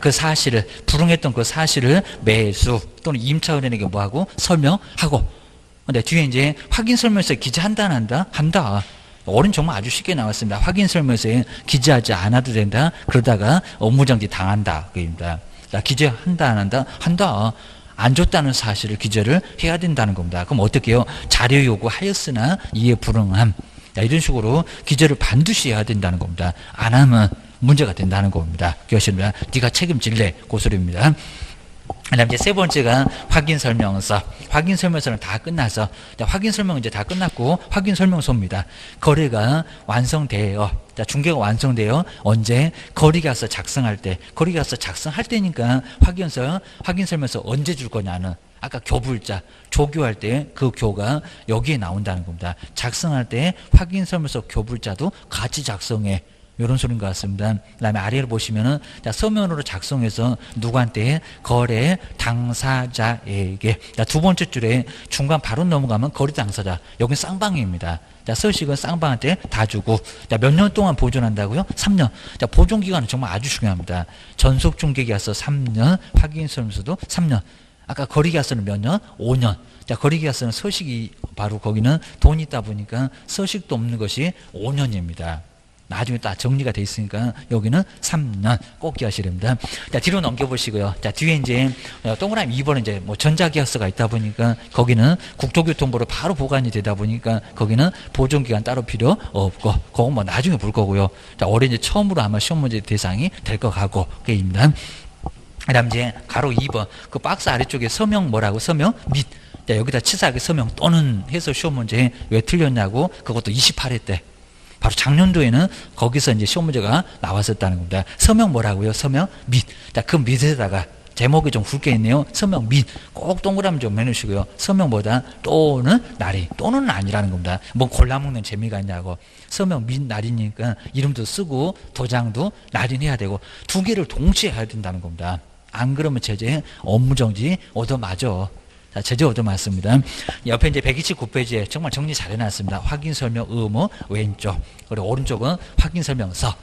불응했던 그 사실을 매수 또는 임차은행에게 뭐하고? 설명하고. 근데 뒤에 이제 확인 설명서에 기재한다, 안 한다? 한다. 어른 정말 아주 쉽게 나왔습니다. 확인 설명서에 기재하지 않아도 된다. 그러다가 업무정지 당한다. 그입니다. 자, 기재한다, 안 한다? 한다. 안 줬다는 사실을 기재를 해야 된다는 겁니다. 그럼 어떻게 해요? 자료 요구하였으나 이에 불응함. 자, 이런 식으로 기재를 반드시 해야 된다는 겁니다. 안 하면 문제가 된다는 겁니다. 기억하십니까? 네가 책임질래? 그 소리입니다. 그다음 이제 세 번째가 확인 설명서. 확인 설명서는 다 끝나서 확인 설명은 이제 다 끝났고 확인 설명서입니다. 거래가 완성돼요. 자, 중개가 완성돼요. 언제? 거래계약서 작성할 때. 거래계약서 작성할 때니까 확인 설명서 언제 줄 거냐는. 아까 교불자, 조교할 때 그 교가 여기에 나온다는 겁니다. 작성할 때 확인 설명서 교불자도 같이 작성해. 이런 소리인 것 같습니다. 그 다음에 아래를 보시면은, 자, 서면으로 작성해서 누구한테? 거래 당사자에게. 자, 두 번째 줄에 중간 바로 넘어가면 거래 당사자. 여긴 쌍방입니다. 자, 서식은 쌍방한테 다 주고. 자, 몇 년 동안 보존한다고요? 3년. 자, 보존기간은 정말 아주 중요합니다. 전속중개계약서 3년, 확인설명서도 3년. 아까 거래계약서는 몇 년? 5년. 자, 거래계약서는 서식이 바로 거기는 돈이 있다 보니까 서식도 없는 것이 5년입니다. 나중에 딱 정리가 돼 있으니까 여기는 3년 꼭 기하셔야 됩니다. 자, 뒤로 넘겨보시고요. 자, 뒤에 이제 동그라미 2번은 이제 전자계약서가 있다 보니까 거기는 국토교통부로 바로 보관이 되다 보니까 거기는 보존기간 따로 필요 없고, 그건 나중에 볼 거고요. 자, 올해 이제 처음으로 아마 시험 문제 대상이 될 것 같고, 그게입니다. 그 다음 이제 가로 2번. 그 박스 아래쪽에 서명 서명 및. 자, 여기다 치사하게 서명 또는 해서 시험 문제 왜 틀렸냐고, 그것도 28회 때. 바로 작년도에는 거기서 이제 시험 문제가 나왔었다는 겁니다. 서명 서명 및. 자, 그 밑에다가 제목이 좀 굵게 있네요. 서명 및. 꼭 동그라미 좀 해놓으시고요. 서명 또는 날이. 또는 아니라는 겁니다. 골라먹는 재미가 있냐고. 서명 및 날이니까 이름도 쓰고 도장도 날인해야 되고 두 개를 동시에 해야 된다는 겁니다. 안 그러면 제재 업무정지 얻어맞아. 자, 제재 얻어맞습니다. 옆에 이제 129페이지에 정말 정리 잘 해놨습니다. 확인 설명 의무 왼쪽, 그리고 오른쪽은 확인 설명서.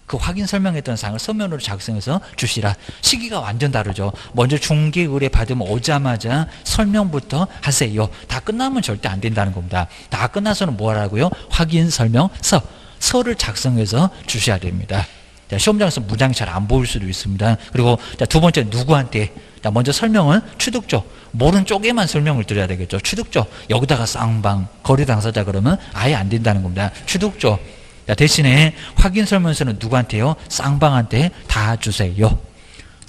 그 확인 설명했던 사항을 서면으로 작성해서 주시라. 시기가 완전 다르죠. 먼저 중개 의뢰 받으면 오자마자 설명부터 하세요. 다 끝나면 절대 안 된다는 겁니다. 다 끝나서는 뭐 하라고요? 확인 설명서. 서를 작성해서 주셔야 됩니다. 자, 시험장에서 문장이 잘 안 보일 수도 있습니다. 그리고 자, 두 번째 누구한테? 자, 먼저 설명은 취득조. 모르는 쪽에만 설명을 드려야 되겠죠. 취득조. 여기다가 쌍방, 거래 당사자 그러면 아예 안 된다는 겁니다. 취득조. 자, 대신에 확인 설명서는 누구한테요? 쌍방한테 다 주세요.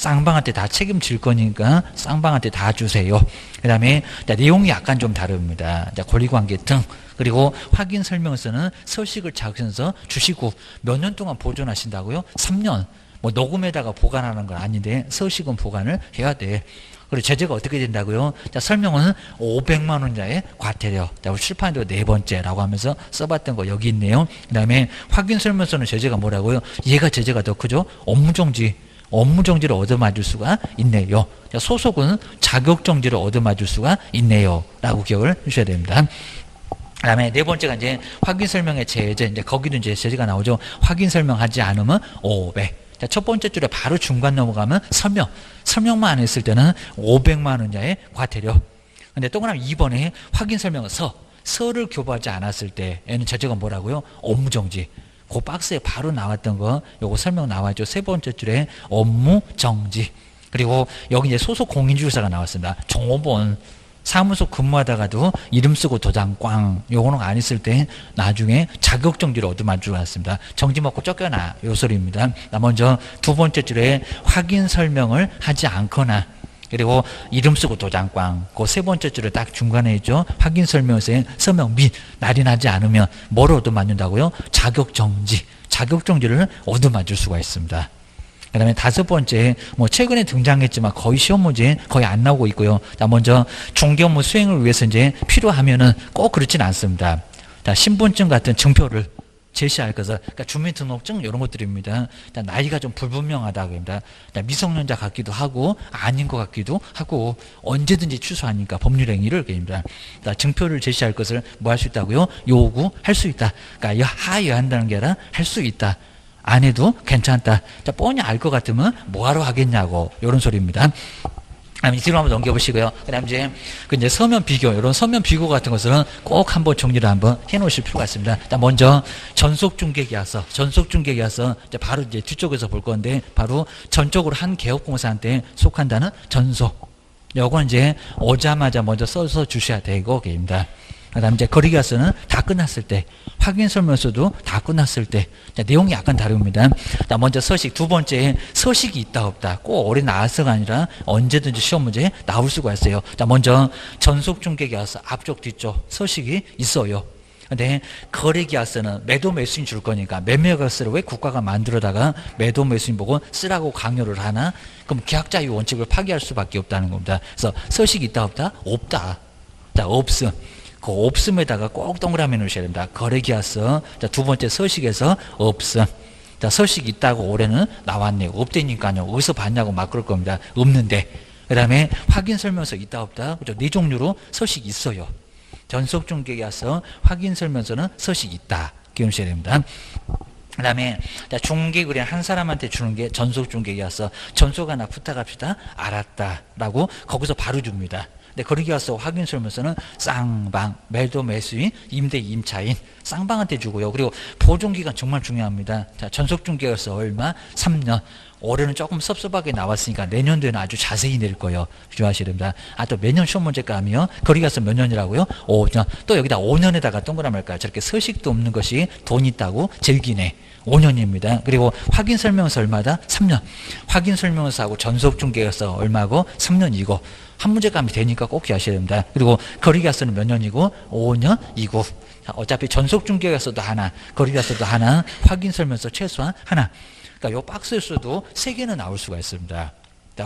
쌍방한테 다 책임질 거니까 쌍방한테 다 주세요. 그 다음에 내용이 약간 좀 다릅니다. 권리관계 등. 그리고 확인 설명서는 서식을 작성해서 주시고 몇 년 동안 보존하신다고요? 3년. 뭐 녹음에다가 보관하는 건 아닌데 서식은 보관을 해야 돼. 그리고 제재가 어떻게 된다고요? 자, 설명은 500만 원자의 과태료. 자, 출판도 네 번째라고 하면서 써봤던 거 여기 있네요. 그 다음에 확인 설명서는 제재가 뭐라고요? 얘가 제재가 더 크죠? 업무정지를 얻어맞을 수가 있네요. 자, 소속은 자격정지를 얻어맞을 수가 있네요. 라고 기억을 해주셔야 됩니다. 그 다음에 네 번째가 이제 확인 설명의 제재. 이제 거기도 이제 제재가 나오죠. 확인 설명하지 않으면 500. 자, 첫 번째 줄에 바로 중간 넘어가면 설명만 안 했을 때는 500만 원자의 과태료. 근데 동그라미 2번에 확인 설명서를 교부하지 않았을 때에는 제재가 뭐라고요? 업무정지. 그 박스에 바로 나왔던 거 요거 설명 나와있죠. 세 번째 줄에 업무정지. 그리고 여기 이제 소속 공인중개사가 나왔습니다. 종업원 사무소 근무하다가도 이름 쓰고 도장 꽝 요거는 안 있을 때 나중에 자격정지를 얻어맞을 줄 알았습니다. 정지 먹고 쫓겨나 요 소리입니다. 먼저 두 번째 줄에 확인 설명을 하지 않거나 그리고 이름 쓰고 도장 꽝 그 세 번째 줄에 딱 중간에 있죠. 확인 설명서에 서명 및 날인하지 않으면 뭘 얻어맞는다고요? 자격정지를 얻어맞을 수가 있습니다. 그 다음에 다섯 번째, 뭐 최근에 등장했지만 거의 시험 문제 거의 안 나오고 있고요. 자, 먼저 중개업무 수행을 위해서 이제 필요하면은 꼭 그렇진 않습니다. 자, 신분증 같은 증표를 제시할 것을, 그러니까 주민등록증 이런 것들입니다. 자, 나이가 좀 불분명하다고 합니다. 자, 미성년자 같기도 하고 아닌 것 같기도 하고 언제든지 취소하니까 법률 행위를 얘기합니다. 자, 증표를 제시할 것을 뭐 할 수 있다고요? 요구할 수 있다. 그러니까 하여야 한다는 게 아니라 할 수 있다. 안 해도 괜찮다. 자, 뻔히 알 것 같으면 뭐하러 하겠냐고 이런 소리입니다. 뒤로 한번 넘겨보시고요. 그 다음 이제 서면 비교, 이런 서면 비교 같은 것은 꼭 한번 정리를 한번 해 놓으실 필요가 있습니다. 자, 먼저 전속중개계약서 바로 이제 뒤쪽에서 볼 건데, 바로 전적으로 한 개업공사한테 속한다는 전속. 요건 이제 오자마자 먼저 써서 주셔야 되고, 게입니다. 그 다음 이제 거래계약서는 다 끝났을 때, 확인설명서도 다 끝났을 때. 자, 내용이 약간 다릅니다. 자, 먼저 서식. 두 번째, 서식이 있다 없다. 꼭 올해 나와서가 아니라 언제든지 시험 문제에 나올 수가 있어요. 자, 먼저 전속중개계약서 앞쪽 뒤쪽 서식이 있어요. 근데 거래계약서는 매도 매수인 줄 거니까 매매계약서를 왜 국가가 만들어다가 매도 매수인 보고 쓰라고 강요를 하나? 그럼 계약자의 원칙을 파기할 수밖에 없다는 겁니다. 그래서 서식이 있다 없다? 없다. 자, 없음. 그 없음에다가 꼭 동그라미 넣으셔야 됩니다. 거래계약서. 자, 두 번째 서식에서 없음. 자, 서식 있다고 올해는 나왔네요. 없다니까요. 어디서 봤냐고 막 그럴 겁니다. 없는데. 그 다음에 확인설명서 있다 없다. 그죠? 네 종류로 서식 있어요. 전속중개계약서, 확인설명서는 서식 있다. 기억하셔야 됩니다. 그 다음에 중개거래 한 사람한테 주는 게 전속중개계약서. 전속 하나 부탁합시다. 알았다. 라고 거기서 바로 줍니다. 근데 거래계약서 확인설명서는 쌍방, 매도 매수인, 임대 임차인, 쌍방한테 주고요. 그리고 보존기간 정말 중요합니다. 자, 전속중개계약서 얼마? 3년. 올해는 조금 섭섭하게 나왔으니까 내년도에는 아주 자세히 낼 거예요. 주의하셔야 됩니다. 또 매년 시험 문제 가면 거래계약서 몇 년이라고요? 5년. 또 여기다 5년에다가 동그라미 할까요? 저렇게 서식도 없는 것이 돈 있다고 즐기네. 5년입니다. 그리고 확인설명서 얼마다? 3년. 확인설명서하고 전속중개계약서 얼마고? 3년이고. 한 문제감이 되니까 꼭 기하셔야 됩니다. 그리고 거래계약서는 몇 년이고? 5년이고. 어차피 전속중개계약서도 하나, 거래계약서도 하나, 확인설명서 최소한 하나. 그러니까 요 박스에서도 3개는 나올 수가 있습니다.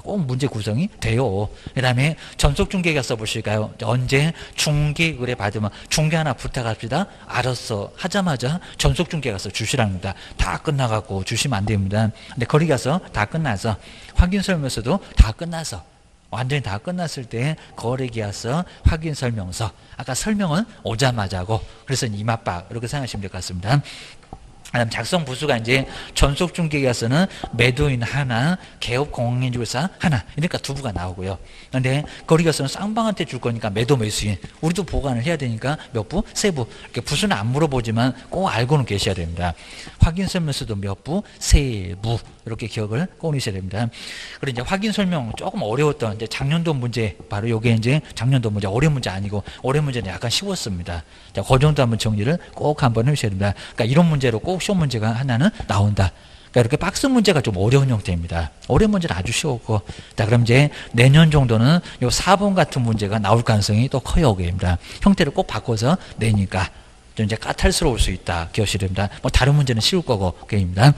꼭 문제 구성이 돼요. 그 다음에 전속중개계약서 보실까요? 언제 중개의뢰 받으면 중개 하나 부탁합시다. 알았어. 하자마자 전속중개계약서 주시라는 겁니다. 다 끝나갖고 주시면 안 됩니다. 근데 거래계약서 다 끝나서, 확인설명서도 다 끝나서, 완전히 다 끝났을 때 거래계약서, 확인설명서. 아까 설명은 오자마자고, 그래서 이맛박 이렇게 생각하시면 될 것 같습니다. 그다음 작성 부수가 이제 전속중개계약서는 매도인 하나, 개업공인중개사 하나, 그러니까 두 부가 나오고요. 그런데 거래계약서는 쌍방한테 줄 거니까 매도 매수인, 우리도 보관을 해야 되니까 몇 부? 세 부. 이렇게 부수는 안 물어보지만 꼭 알고는 계셔야 됩니다. 확인설명서도 몇 부? 세 부. 이렇게 기억을 꼭 하셔야 됩니다. 그리고 이제 확인설명 조금 어려웠던 이제 작년도 문제, 바로 요게 이제 작년도 문제, 올해 문제 아니고 올해 문제는 약간 쉬웠습니다. 자, 그 정도 한번 정리를 꼭 한번 해주셔야 됩니다. 그러니까 이런 문제로 꼭 시험 문제가 하나는 나온다. 그러니까 이렇게 박스 문제가 좀 어려운 형태입니다. 어려운 문제는 아주 쉬웠고, 자, 그럼 이제 내년 정도는 요 4번 같은 문제가 나올 가능성이 또 커요. 그입니다. 형태를 꼭 바꿔서 내니까 좀 이제 까탈스러울 수 있다. 기억하셔야 됩니다. 뭐 다른 문제는 쉬울 거고, 그입니다.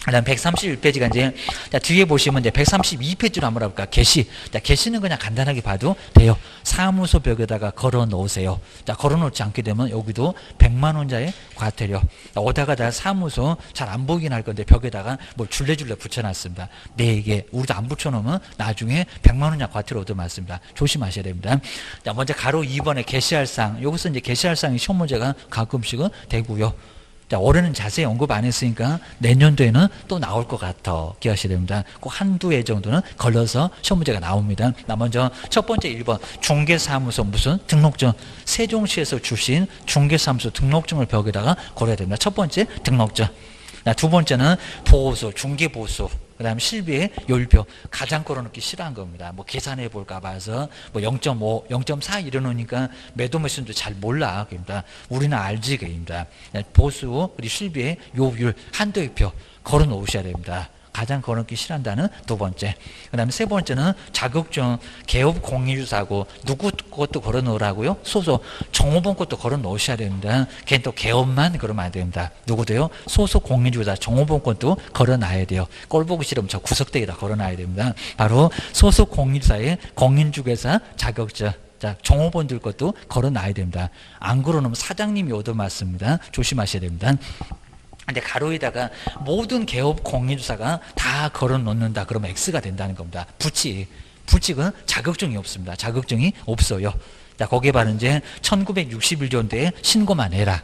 그다음 131페이지가 이제 자, 뒤에 보시면 이제 132페이지로 한번 해볼까. 게시. 자, 게시는 그냥 간단하게 봐도 돼요. 사무소 벽에다가 걸어 놓으세요. 자, 걸어 놓지 않게 되면 여기도 100만 원자의 과태료. 오다가 다 사무소 잘 안 보이긴 할 건데 벽에다가 뭐 줄레줄레 붙여놨습니다. 4개. 우리도 안 붙여놓으면 나중에 100만 원자 과태료 얻어맞습니다. 조심하셔야 됩니다. 자, 먼저 가로 2번에 게시할 사항. 여기서 이제 게시할 사항이 시험 문제가 가끔씩은 되고요. 자, 올해는 자세히 언급 안 했으니까 내년도에는 또 나올 것 같아. 기억하셔야 됩니다. 꼭 한두 해 정도는 걸려서 시험 문제가 나옵니다. 나 먼저 첫 번째 1번 중개사무소 무슨 등록증. 세종시에서 주신 중개사무소 등록증을 벽에다가 걸어야 됩니다. 첫 번째 등록증. 자, 두 번째는 보호소, 중개보수. 그 다음에 실비의 요율표. 가장 걸어놓기 싫어한 겁니다. 뭐 계산해 볼까 봐서 뭐 0.5, 0.4 이러놓으니까 매도 매수도 잘 몰라. 그입니다. 우리는 알지. 그입니다. 보수, 그리고 실비의 요율, 한도의표 걸어 놓으셔야 됩니다. 가장 걸어놓기 싫어한다는 두 번째. 그 다음에 세 번째는 자격증, 개업 공인주사고 누구 것도 걸어 놓으라고요? 소속, 종업원 것도 걸어 놓으셔야 됩니다. 걔는 또 개업만 그러면 안 됩니다. 누구도요? 소속 공인주사, 종업원 것도 걸어 놔야 돼요. 꼴 보기 싫으면 저 구석대기다 걸어 놔야 됩니다. 바로 소속 공인주사의 공인중개사 자격증. 자, 종업원들 것도 걸어 놔야 됩니다. 안 걸어 놓으면 사장님이 얻어맞습니다. 조심하셔야 됩니다. 근데 가로에다가 모든 개업 공인주사가 다 걸어 놓는다. 그러면 X가 된다는 겁니다. 부칙. 부칙은 자격증이 없습니다. 자격증이 없어요. 자, 거기에 바로 이제 1961년도에 신고만 해라.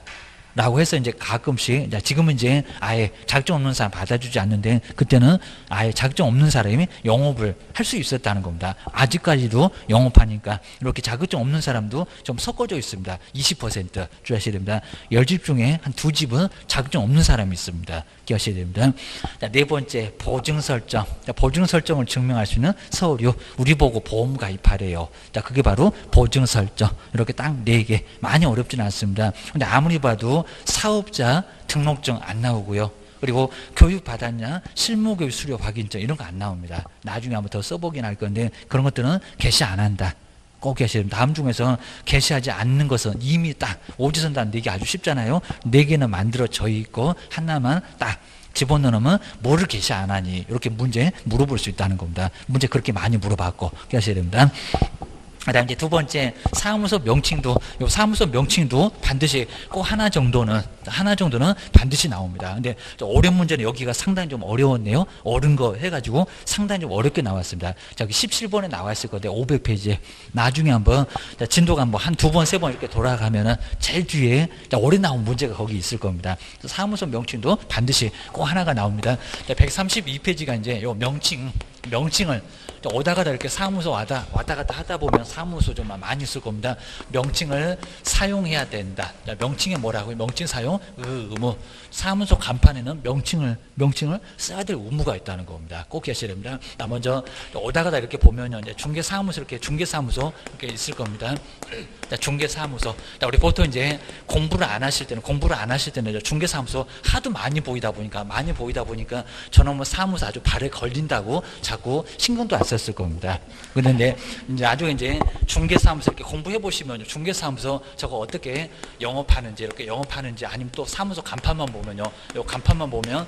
라고 해서 이제 가끔씩, 지금은 이제 아예 자격증 없는 사람 받아주지 않는데, 그때는 아예 자격증 없는 사람이 영업을 할 수 있었다는 겁니다. 아직까지도 영업하니까 이렇게 자격증 없는 사람도 좀 섞어져 있습니다. 20% 주의하셔야 됩니다. 10집 중에 한 2집은 자격증 없는 사람이 있습니다. 기억하셔야 됩니다. 자, 네 번째, 보증 설정. 자, 보증 설정을 증명할 수 있는 서류. 우리 보고 보험 가입하래요. 자, 그게 바로 보증 설정. 이렇게 딱 4개. 많이 어렵지는 않습니다. 근데 아무리 봐도 사업자 등록증 안 나오고요. 그리고 교육 받았냐, 실무교육 수료 확인증 이런 거 안 나옵니다. 나중에 한번 더 써보긴 할 건데 그런 것들은 게시 안 한다. 꼭 게시해야 됩니다. 다음 중에서 게시하지 않는 것은 이미 딱 오지선단 4개 아주 쉽잖아요. 4개는 만들어져 있고 하나만 딱 집어넣으면 뭐를 게시 안 하니 이렇게 문제 물어볼 수 있다는 겁니다. 문제 그렇게 많이 물어봤고 게시해야 됩니다. 그다음 이제 두 번째 사무소 명칭도, 요 사무소 명칭도 반드시 꼭 하나 정도는 반드시 나옵니다. 근데 어려운 문제는 여기가 상당히 좀 어려웠네요. 어른 거 해가지고 상당히 좀 어렵게 나왔습니다. 자, 17번에 나와 있을 건데 500페이지에 나중에 한번 진도가 뭐 한 2번, 3번 이렇게 돌아가면은 제일 뒤에 오래 나온 문제가 거기 있을 겁니다. 사무소 명칭도 반드시 꼭 하나가 나옵니다. 132페이지가 이제 요 명칭을 오다가다 이렇게 사무소 왔다 갔다 하다 보면 사무소 좀 많이 쓸 겁니다. 명칭을 사용해야 된다. 자, 명칭이 뭐라고요? 명칭 사용 의무. 사무소 간판에는 명칭을 써야 될 의무가 있다는 겁니다. 꼭 기억하셔야 됩니다. 나 먼저 오다가다 이렇게 보면요, 이제 중개사무소 이렇게 있을 겁니다. 자, 중개사무소. 자, 우리 보통 이제 공부를 안 하실 때는 중개사무소 하도 많이 보이다 보니까 저놈의 사무소 아주 발에 걸린다고 자꾸 신경도 안 썼을 겁니다. 그런데 이제 나중에 이제 중개사무소 이렇게 공부해 보시면 중개사무소 저거 어떻게 영업하는지 아니면 또 사무소 간판만 보면요, 요 간판만 보면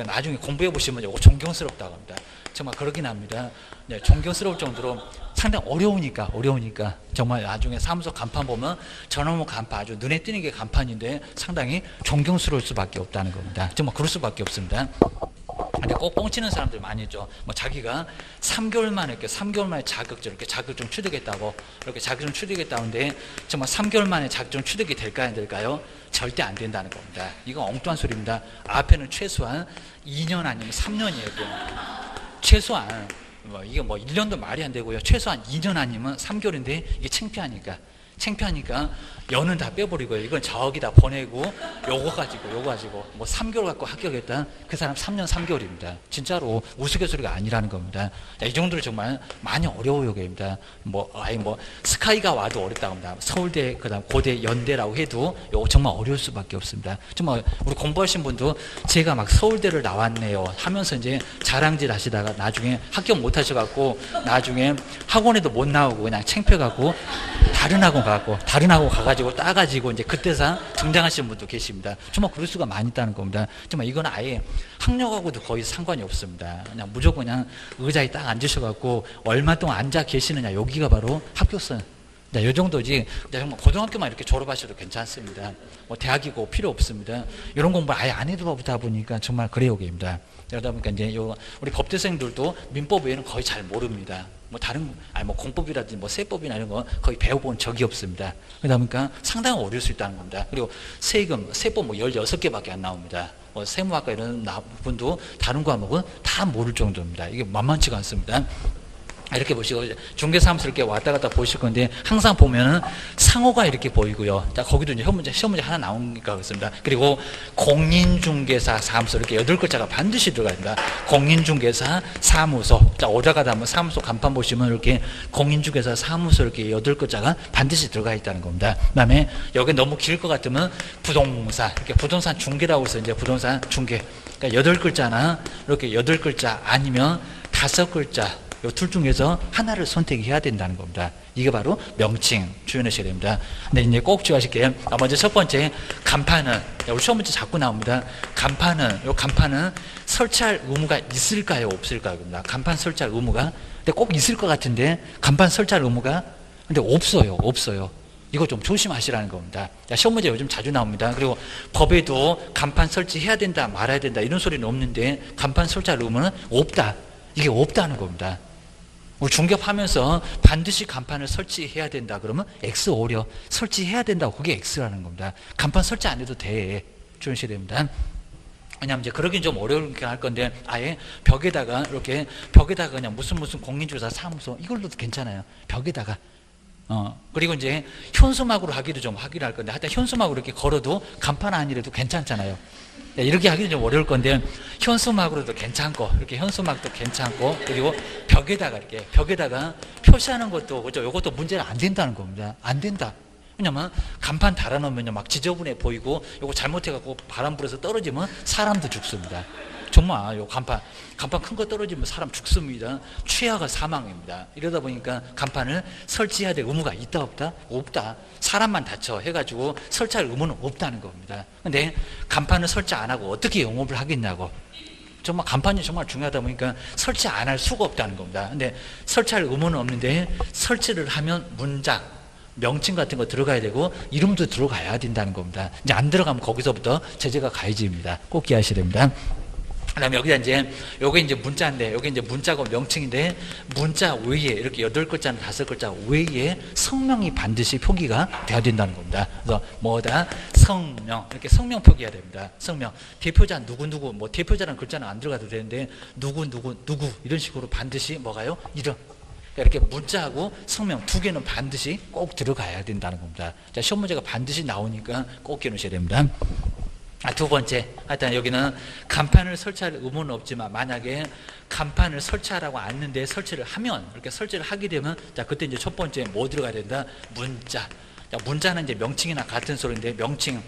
나중에 공부해 보시면 이거 존경스럽다고 합니다. 정말 그러긴 합니다. 네, 존경스러울 정도로 상당히 어려우니까 정말 나중에 사무소 간판 보면 저놈의 간판 아주 눈에 띄는 게 간판인데 상당히 존경스러울 수밖에 없다는 겁니다. 정말 그럴 수밖에 없습니다. 근데 꼭 뻥치는 사람들 많이 있죠. 뭐 자기가 3개월 만에 자격증 취득했다는데 정말 3개월 만에 자격증 취득이 될까요, 안 될까요? 절대 안 된다는 겁니다. 이거 엉뚱한 소리입니다. 앞에는 최소한 2년 아니면 3년이에요. 최소한 이게 1년도 말이 안 되고요. 최소한 2년 아니면 3개월인데 이게 창피하니까 창피하니까 연은 다 빼버리고요. 이건 저기다 보내고 요거 가지고 뭐 3개월 갖고 합격했다. 그 사람 3년 3개월입니다. 진짜로 우스갯소리가 아니라는 겁니다. 자, 이 정도로 정말 많이 어려워요, 입니다. 뭐 아예 뭐 스카이가 와도 어렵다고 합니다. 서울대 그다음 고대 연대라고 해도 요거 정말 어려울 수밖에 없습니다. 정말 우리 공부하신 분도 제가 막 서울대를 나왔네요 하면서 이제 자랑질 하시다가 나중에 합격 못 하셔갖고 나중에 학원에도 못 나오고 그냥 창피해갖고 다른 학원 가가지고 따가지고 이제 그때서 등장하시는 분도 계십니다. 정말 그럴 수가 많이 있다는 겁니다. 정말 이건 아예 학력하고도 거의 상관이 없습니다. 그냥 무조건 그냥 의자에 딱 앉으셔갖고 얼마 동안 앉아 계시느냐, 여기가 바로 합격선. 이 정도지. 정말 고등학교만 이렇게 졸업하셔도 괜찮습니다. 뭐 대학이고 필요 없습니다. 이런 공부를 아예 안 해보다 보니까 정말 그래요, 입니다. 그러다 보니까 이제 우리 법대생들도 민법 외에는 거의 잘 모릅니다. 뭐 다른 뭐 공법이라든지 뭐 세법이나 이런 거 거의 배워본 적이 없습니다. 그러다 보니까 상당히 어려울 수 있다는 겁니다. 그리고 세법 뭐 16개밖에 안 나옵니다. 뭐 세무학과 이런 분도 다른 과목은 다 모를 정도입니다. 이게 만만치가 않습니다. 이렇게 보시고 중개사무소 이렇게 왔다 갔다 보실 건데 항상 보면은 상호가 이렇게 보이고요. 자, 거기도 이제 시험 문제 하나 나오니까 그렇습니다. 그리고 공인중개사 사무소 이렇게 8글자가 반드시 들어가야 됩니다. 공인중개사 사무소. 자, 오다가다 한번 사무소 간판 보시면 이렇게 공인중개사 사무소 이렇게 8글자가 반드시 들어가 있다는 겁니다. 그다음에 여기 너무 길 것 같으면 부동산 이렇게 부동산 중개라고 해서 이제 부동산 중개. 그러니까 8글자나 이렇게 8글자 아니면 5글자. 이 둘 중에서 하나를 선택해야 된다는 겁니다. 이게 바로 명칭 주의하셔야 됩니다. 근데 이제 꼭 주의하실 게 먼저 첫 번째 간판은 우리 시험 문제 자꾸 나옵니다. 간판은 설치할 의무가 있을까요, 없을까요? 간판 설치할 의무가 근데 꼭 있을 것 같은데 간판 설치할 의무가 근데 없어요. 이거 좀 조심하시라는 겁니다. 시험 문제 요즘 자주 나옵니다. 그리고 법에도 간판 설치해야 된다, 말아야 된다 이런 소리는 없는데 간판 설치할 의무는 없다. 이게 없다는 겁니다. 우리 중개하면서 반드시 간판을 설치해야 된다 그러면 X 오려 설치해야 된다고 그게 X라는 겁니다. 간판 설치 안 해도 돼. 주의하셔야 됩니다. 왜냐하면 이제 그러긴 좀 어려울게 할 건데 아예 벽에다가 그냥 무슨 공인중개사 사무소 이걸로도 괜찮아요. 벽에다가 그리고 이제 현수막으로 하기도 좀 하기로 할 건데 하여튼 현수막으로 이렇게 걸어도 간판 아니라도 괜찮잖아요. 이렇게 하기는 좀 어려울 건데 현수막으로도 괜찮고 이렇게 현수막도 괜찮고 그리고 벽에다가 표시하는 것도 그죠? 이것도 문제는 안 된다는 겁니다. 안 된다. 왜냐면 간판 달아놓으면 막 지저분해 보이고 이거 잘못해갖고 바람 불어서 떨어지면 사람도 죽습니다. 정말 요 간판 큰 거 떨어지면 사람 죽습니다. 취하가 사망입니다. 이러다 보니까 간판을 설치해야 될 의무가 있다 없다? 없다. 사람만 다쳐 해가지고 설치할 의무는 없다는 겁니다. 근데 간판을 설치 안 하고 어떻게 영업을 하겠냐고. 정말 간판이 정말 중요하다 보니까 설치 안 할 수가 없다는 겁니다. 근데 설치할 의무는 없는데 설치를 하면 문장 명칭 같은 거 들어가야 되고 이름도 들어가야 된다는 겁니다. 이제 안 들어가면 거기서부터 제재가 가해지입니다. 꼭 기하셔야 됩니다. 그다음에 여기다 요게 이제 문자인데, 여기 이제 문자고 명칭인데, 문자 외에 이렇게 8글자나 5글자 외에 성명이 반드시 표기가 돼야 된다는 겁니다. 그래서 성명, 이렇게 성명 표기해야 됩니다. 성명. 대표자 누구, 뭐 대표자라는 글자는 안 들어가도 되는데, 누구, 이런 식으로 반드시 이름. 이렇게 문자하고 성명 2개는 반드시 꼭 들어가야 된다는 겁니다. 자, 시험 문제가 반드시 나오니까 꼭 기억하셔야 됩니다. 두 번째, 하여튼 여기는 간판을 설치할 의무는 없지만 만약에 간판을 설치하라고 앉는데 설치를 하면 이렇게 설치를 하게 되면 자 그때 이제 첫 번째 뭐 들어가야 된다? 문자. 자, 문자는 이제 명칭이나 같은 소리인데 명칭.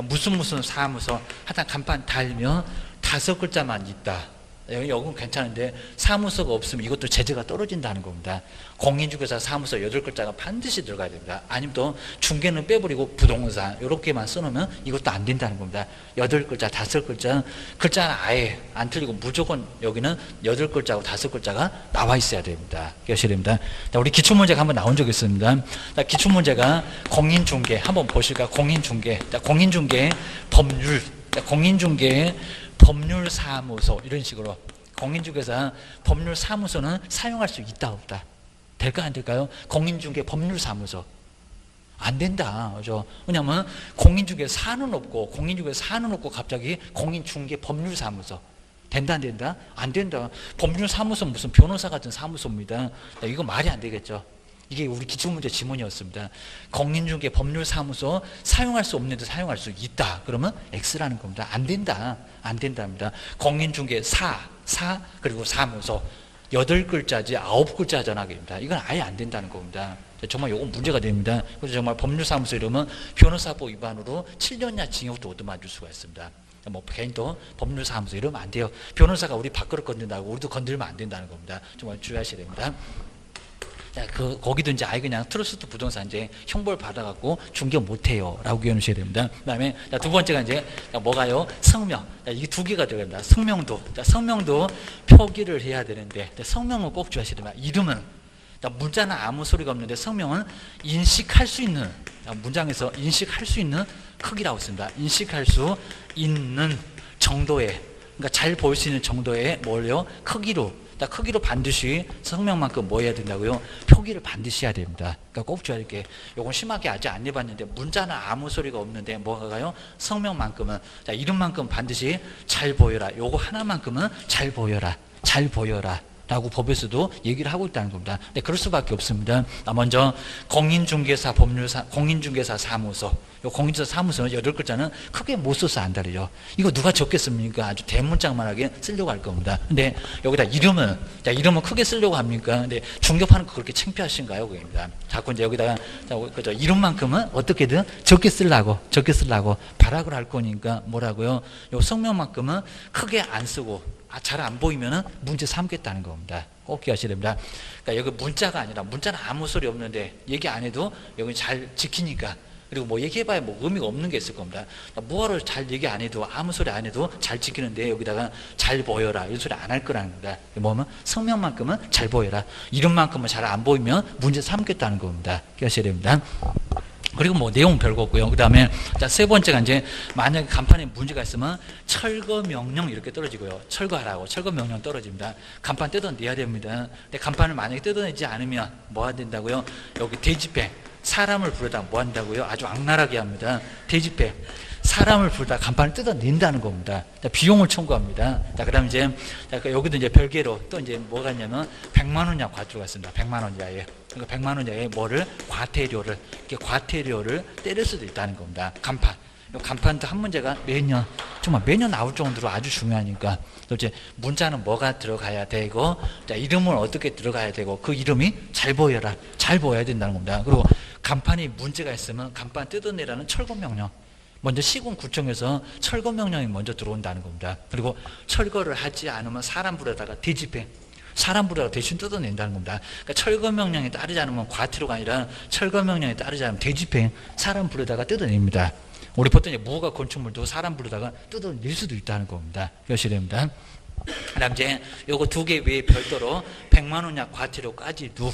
무슨 사무소. 하여튼 간판 달면 5글자만 있다. 여기는 괜찮은데 사무소가 없으면 이것도 제재가 떨어진다는 겁니다. 공인중개사 사무소 8글자가 반드시 들어가야 됩니다. 아니면 또 중개는 빼버리고 부동산 이렇게만 써놓으면 이것도 안 된다는 겁니다. 8글자, 5글자 글자는 아예 안 틀리고 무조건 여기는 8글자고 5글자가 나와 있어야 됩니다. 기억하셔야 됩니다. 자, 우리 기출문제가 한번 나온 적이 있습니다. 자, 기출문제가 공인중개 한번 보실까? 공인중개. 자, 공인중개 법률. 자, 공인중개 법률사무소 이런 식으로 공인중개사 법률사무소는 사용할 수 있다 없다? 될까 안 될까요? 공인중개 법률사무소 안 된다. 그죠? 왜냐면 공인중개사는 없고 갑자기 공인중개 법률사무소 된다 안 된다? 안 된다. 법률사무소 무슨 변호사 같은 사무소입니다. 이거 말이 안 되겠죠. 이게 우리 기출문제 지문이었습니다. 공인중개 법률사무소 사용할 수 없는데 사용할 수 있다. 그러면 X라는 겁니다. 안 된다. 안 된답니다. 공인중개 사 그리고 사무소 8글자지 9글자 전화기입니다. 이건 아예 안 된다는 겁니다. 정말 이건 문제가 됩니다. 그래서 정말 법률사무소 이러면 변호사법 위반으로 7년이나 징역도 얻어맞을 수가 있습니다. 뭐 개인도 법률사무소 이러면 안 돼요. 변호사가 우리 밥그릇 건든다고 우리도 건들면 안 된다는 겁니다. 정말 주의하셔야 됩니다. 자, 거기도 이제 아예 그냥 트러스트 부동산 이제 형벌 받아갖고 중개 못해요. 라고 기억하셔야 됩니다. 그 다음에 두 번째가 이제 뭐가요? 성명. 이게 2개가 들어갑니다. 성명도. 성명도 표기를 해야 되는데 성명은 꼭 주의하셔야 됩니다. 이름은 문자는 아무 소리가 없는데 성명은 인식할 수 있는 문장에서 인식할 수 있는 크기라고 씁니다. 인식할 수 있는 정도의 그러니까 잘 보일 수 있는 정도의 뭘요? 크기로 반드시 성명만큼 뭐 해야 된다고요? 표기를 반드시 해야 됩니다. 그러니까 꼭 줘야 될게 요건 심하게 아직 안 해봤는데 문자는 아무 소리가 없는데 뭐가요? 성명만큼은 자 이름만큼 반드시 잘 보여라. 요거 하나만큼은 잘 보여라. 잘 보여라. 라고 법에서도 얘기를 하고 있다는 겁니다. 근데 그럴 수밖에 없습니다. 먼저 공인중개사 법률사 공인중개사 사무소 요 공인중개사 사무소는 8글자는 크게 못 써서 안 다르죠. 이거 누가 적겠습니까? 아주 대문짝만하게 쓰려고 할 겁니다. 근데 여기다 이름은 크게 쓰려고 합니까? 근데 중개파는 그렇게 창피하신가요? 그겁니다. 자꾸 이제 여기다가 그죠 이름만큼은 어떻게든 적게 쓰려고 발악을 할 거니까 뭐라고요? 요 성명만큼은 크게 안 쓰고 잘 안 보이면은 문제 삼겠다는 겁니다. 꼭 기억하셔야 됩니다. 그러니까 여기 문자가 아니라 문자는 아무 소리 없는데 얘기 안 해도 여기 잘 지키니까 그리고 뭐 얘기해봐야 뭐 의미가 없는 게 있을 겁니다. 뭐하러 잘 얘기 안 해도 아무 소리 안 해도 잘 지키는데 여기다가 잘 보여라 이런 소리 안 할 거라는 겁니다. 뭐면 성명만큼은 잘 보여라 이름만큼은 잘 안 보이면 문제 삼겠다는 겁니다. 기억하셔야 됩니다. 그리고 뭐 내용 별거 없고요. 그 다음에 세 번째가 이제 만약에 간판에 문제가 있으면 철거 명령 이렇게 떨어지고요. 철거하라고 철거 명령 떨어집니다. 간판 뜯어내야 됩니다. 근데 간판을 만약에 뜯어내지 않으면 뭐 해야 된다고요? 여기 대집행 사람을 부르다 뭐 한다고요? 아주 악랄하게 합니다. 대집행 사람을 부르다 간판을 뜯어낸다는 겁니다. 비용을 청구합니다. 그 다음에 이제 여기도 이제 별개로 또 이제 뭐가 있냐면 100만 원 이하 과태료가 있습니다. 100만 원 이하에. 그러니까 100만 원 이하에 뭐를 과태료를 때릴 수도 있다는 겁니다. 간판. 간판도 한 문제가 매년 정말 매년 나올 정도로 아주 중요하니까 또 이제 문자는 뭐가 들어가야 되고 이름은 어떻게 들어가야 되고 그 이름이 잘 보여라 잘 보여야 된다는 겁니다. 그리고 간판이 문제가 있으면 간판 뜯어내라는 철거 명령 먼저 시군구청에서 철거 명령이 먼저 들어온다는 겁니다. 그리고 철거를 하지 않으면 사람 부르다가 대집행 사람 부르다가 대신 뜯어낸다는 겁니다. 그러니까 철거 명령에 따르지 않으면 과태료가 아니라 철거 명령에 따르지 않으면 대집행 사람 부르다가 뜯어냅니다. 우리 보통 이제 무허가 건축물도 사람 부르다가 뜯어낼 수도 있다는 겁니다. 기억하셔야 됩니다. 그다음 이제 요거 2개 외에 별도로 100만 원 이하 과태료까지도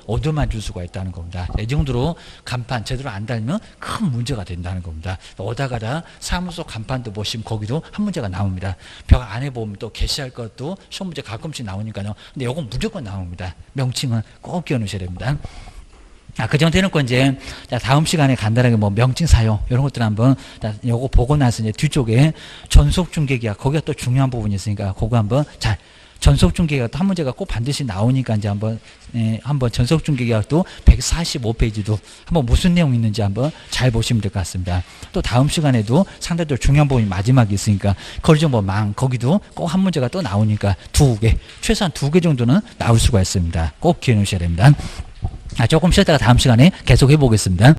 얻어맞을 수가 있다는 겁니다. 이 정도로 간판 제대로 안 달면 큰 문제가 된다는 겁니다. 오다가다 사무소 간판도 보시면 거기도 한 문제가 나옵니다. 벽 안에 보면 또 게시할 것도 시험 문제 가끔씩 나오니까요. 근데 이건 무조건 나옵니다. 명칭은 꼭 기억하셔야 됩니다. 그 정도는 건 이제 다음 시간에 간단하게 뭐 명칭 사용 이런 것들 한번 요거 보고 나서 이제 뒤쪽에 전속 중개계약 거기가 또 중요한 부분이 있으니까 그거 한번 잘 전속 중개계약도 한 문제가 꼭 반드시 나오니까 이제 한번 전속 중개계약도 145페이지도 한번 무슨 내용이 있는지 한번 잘 보시면 될 것 같습니다. 또 다음 시간에도 상당히 중요한 부분이 마지막에 있으니까 거리정보망 거기도 꼭 한 문제가 또 나오니까 2개 최소한 2개 정도는 나올 수가 있습니다. 꼭 기억해 놓으셔야 됩니다. 조금 쉬었다가 다음 시간에 계속 해보겠습니다.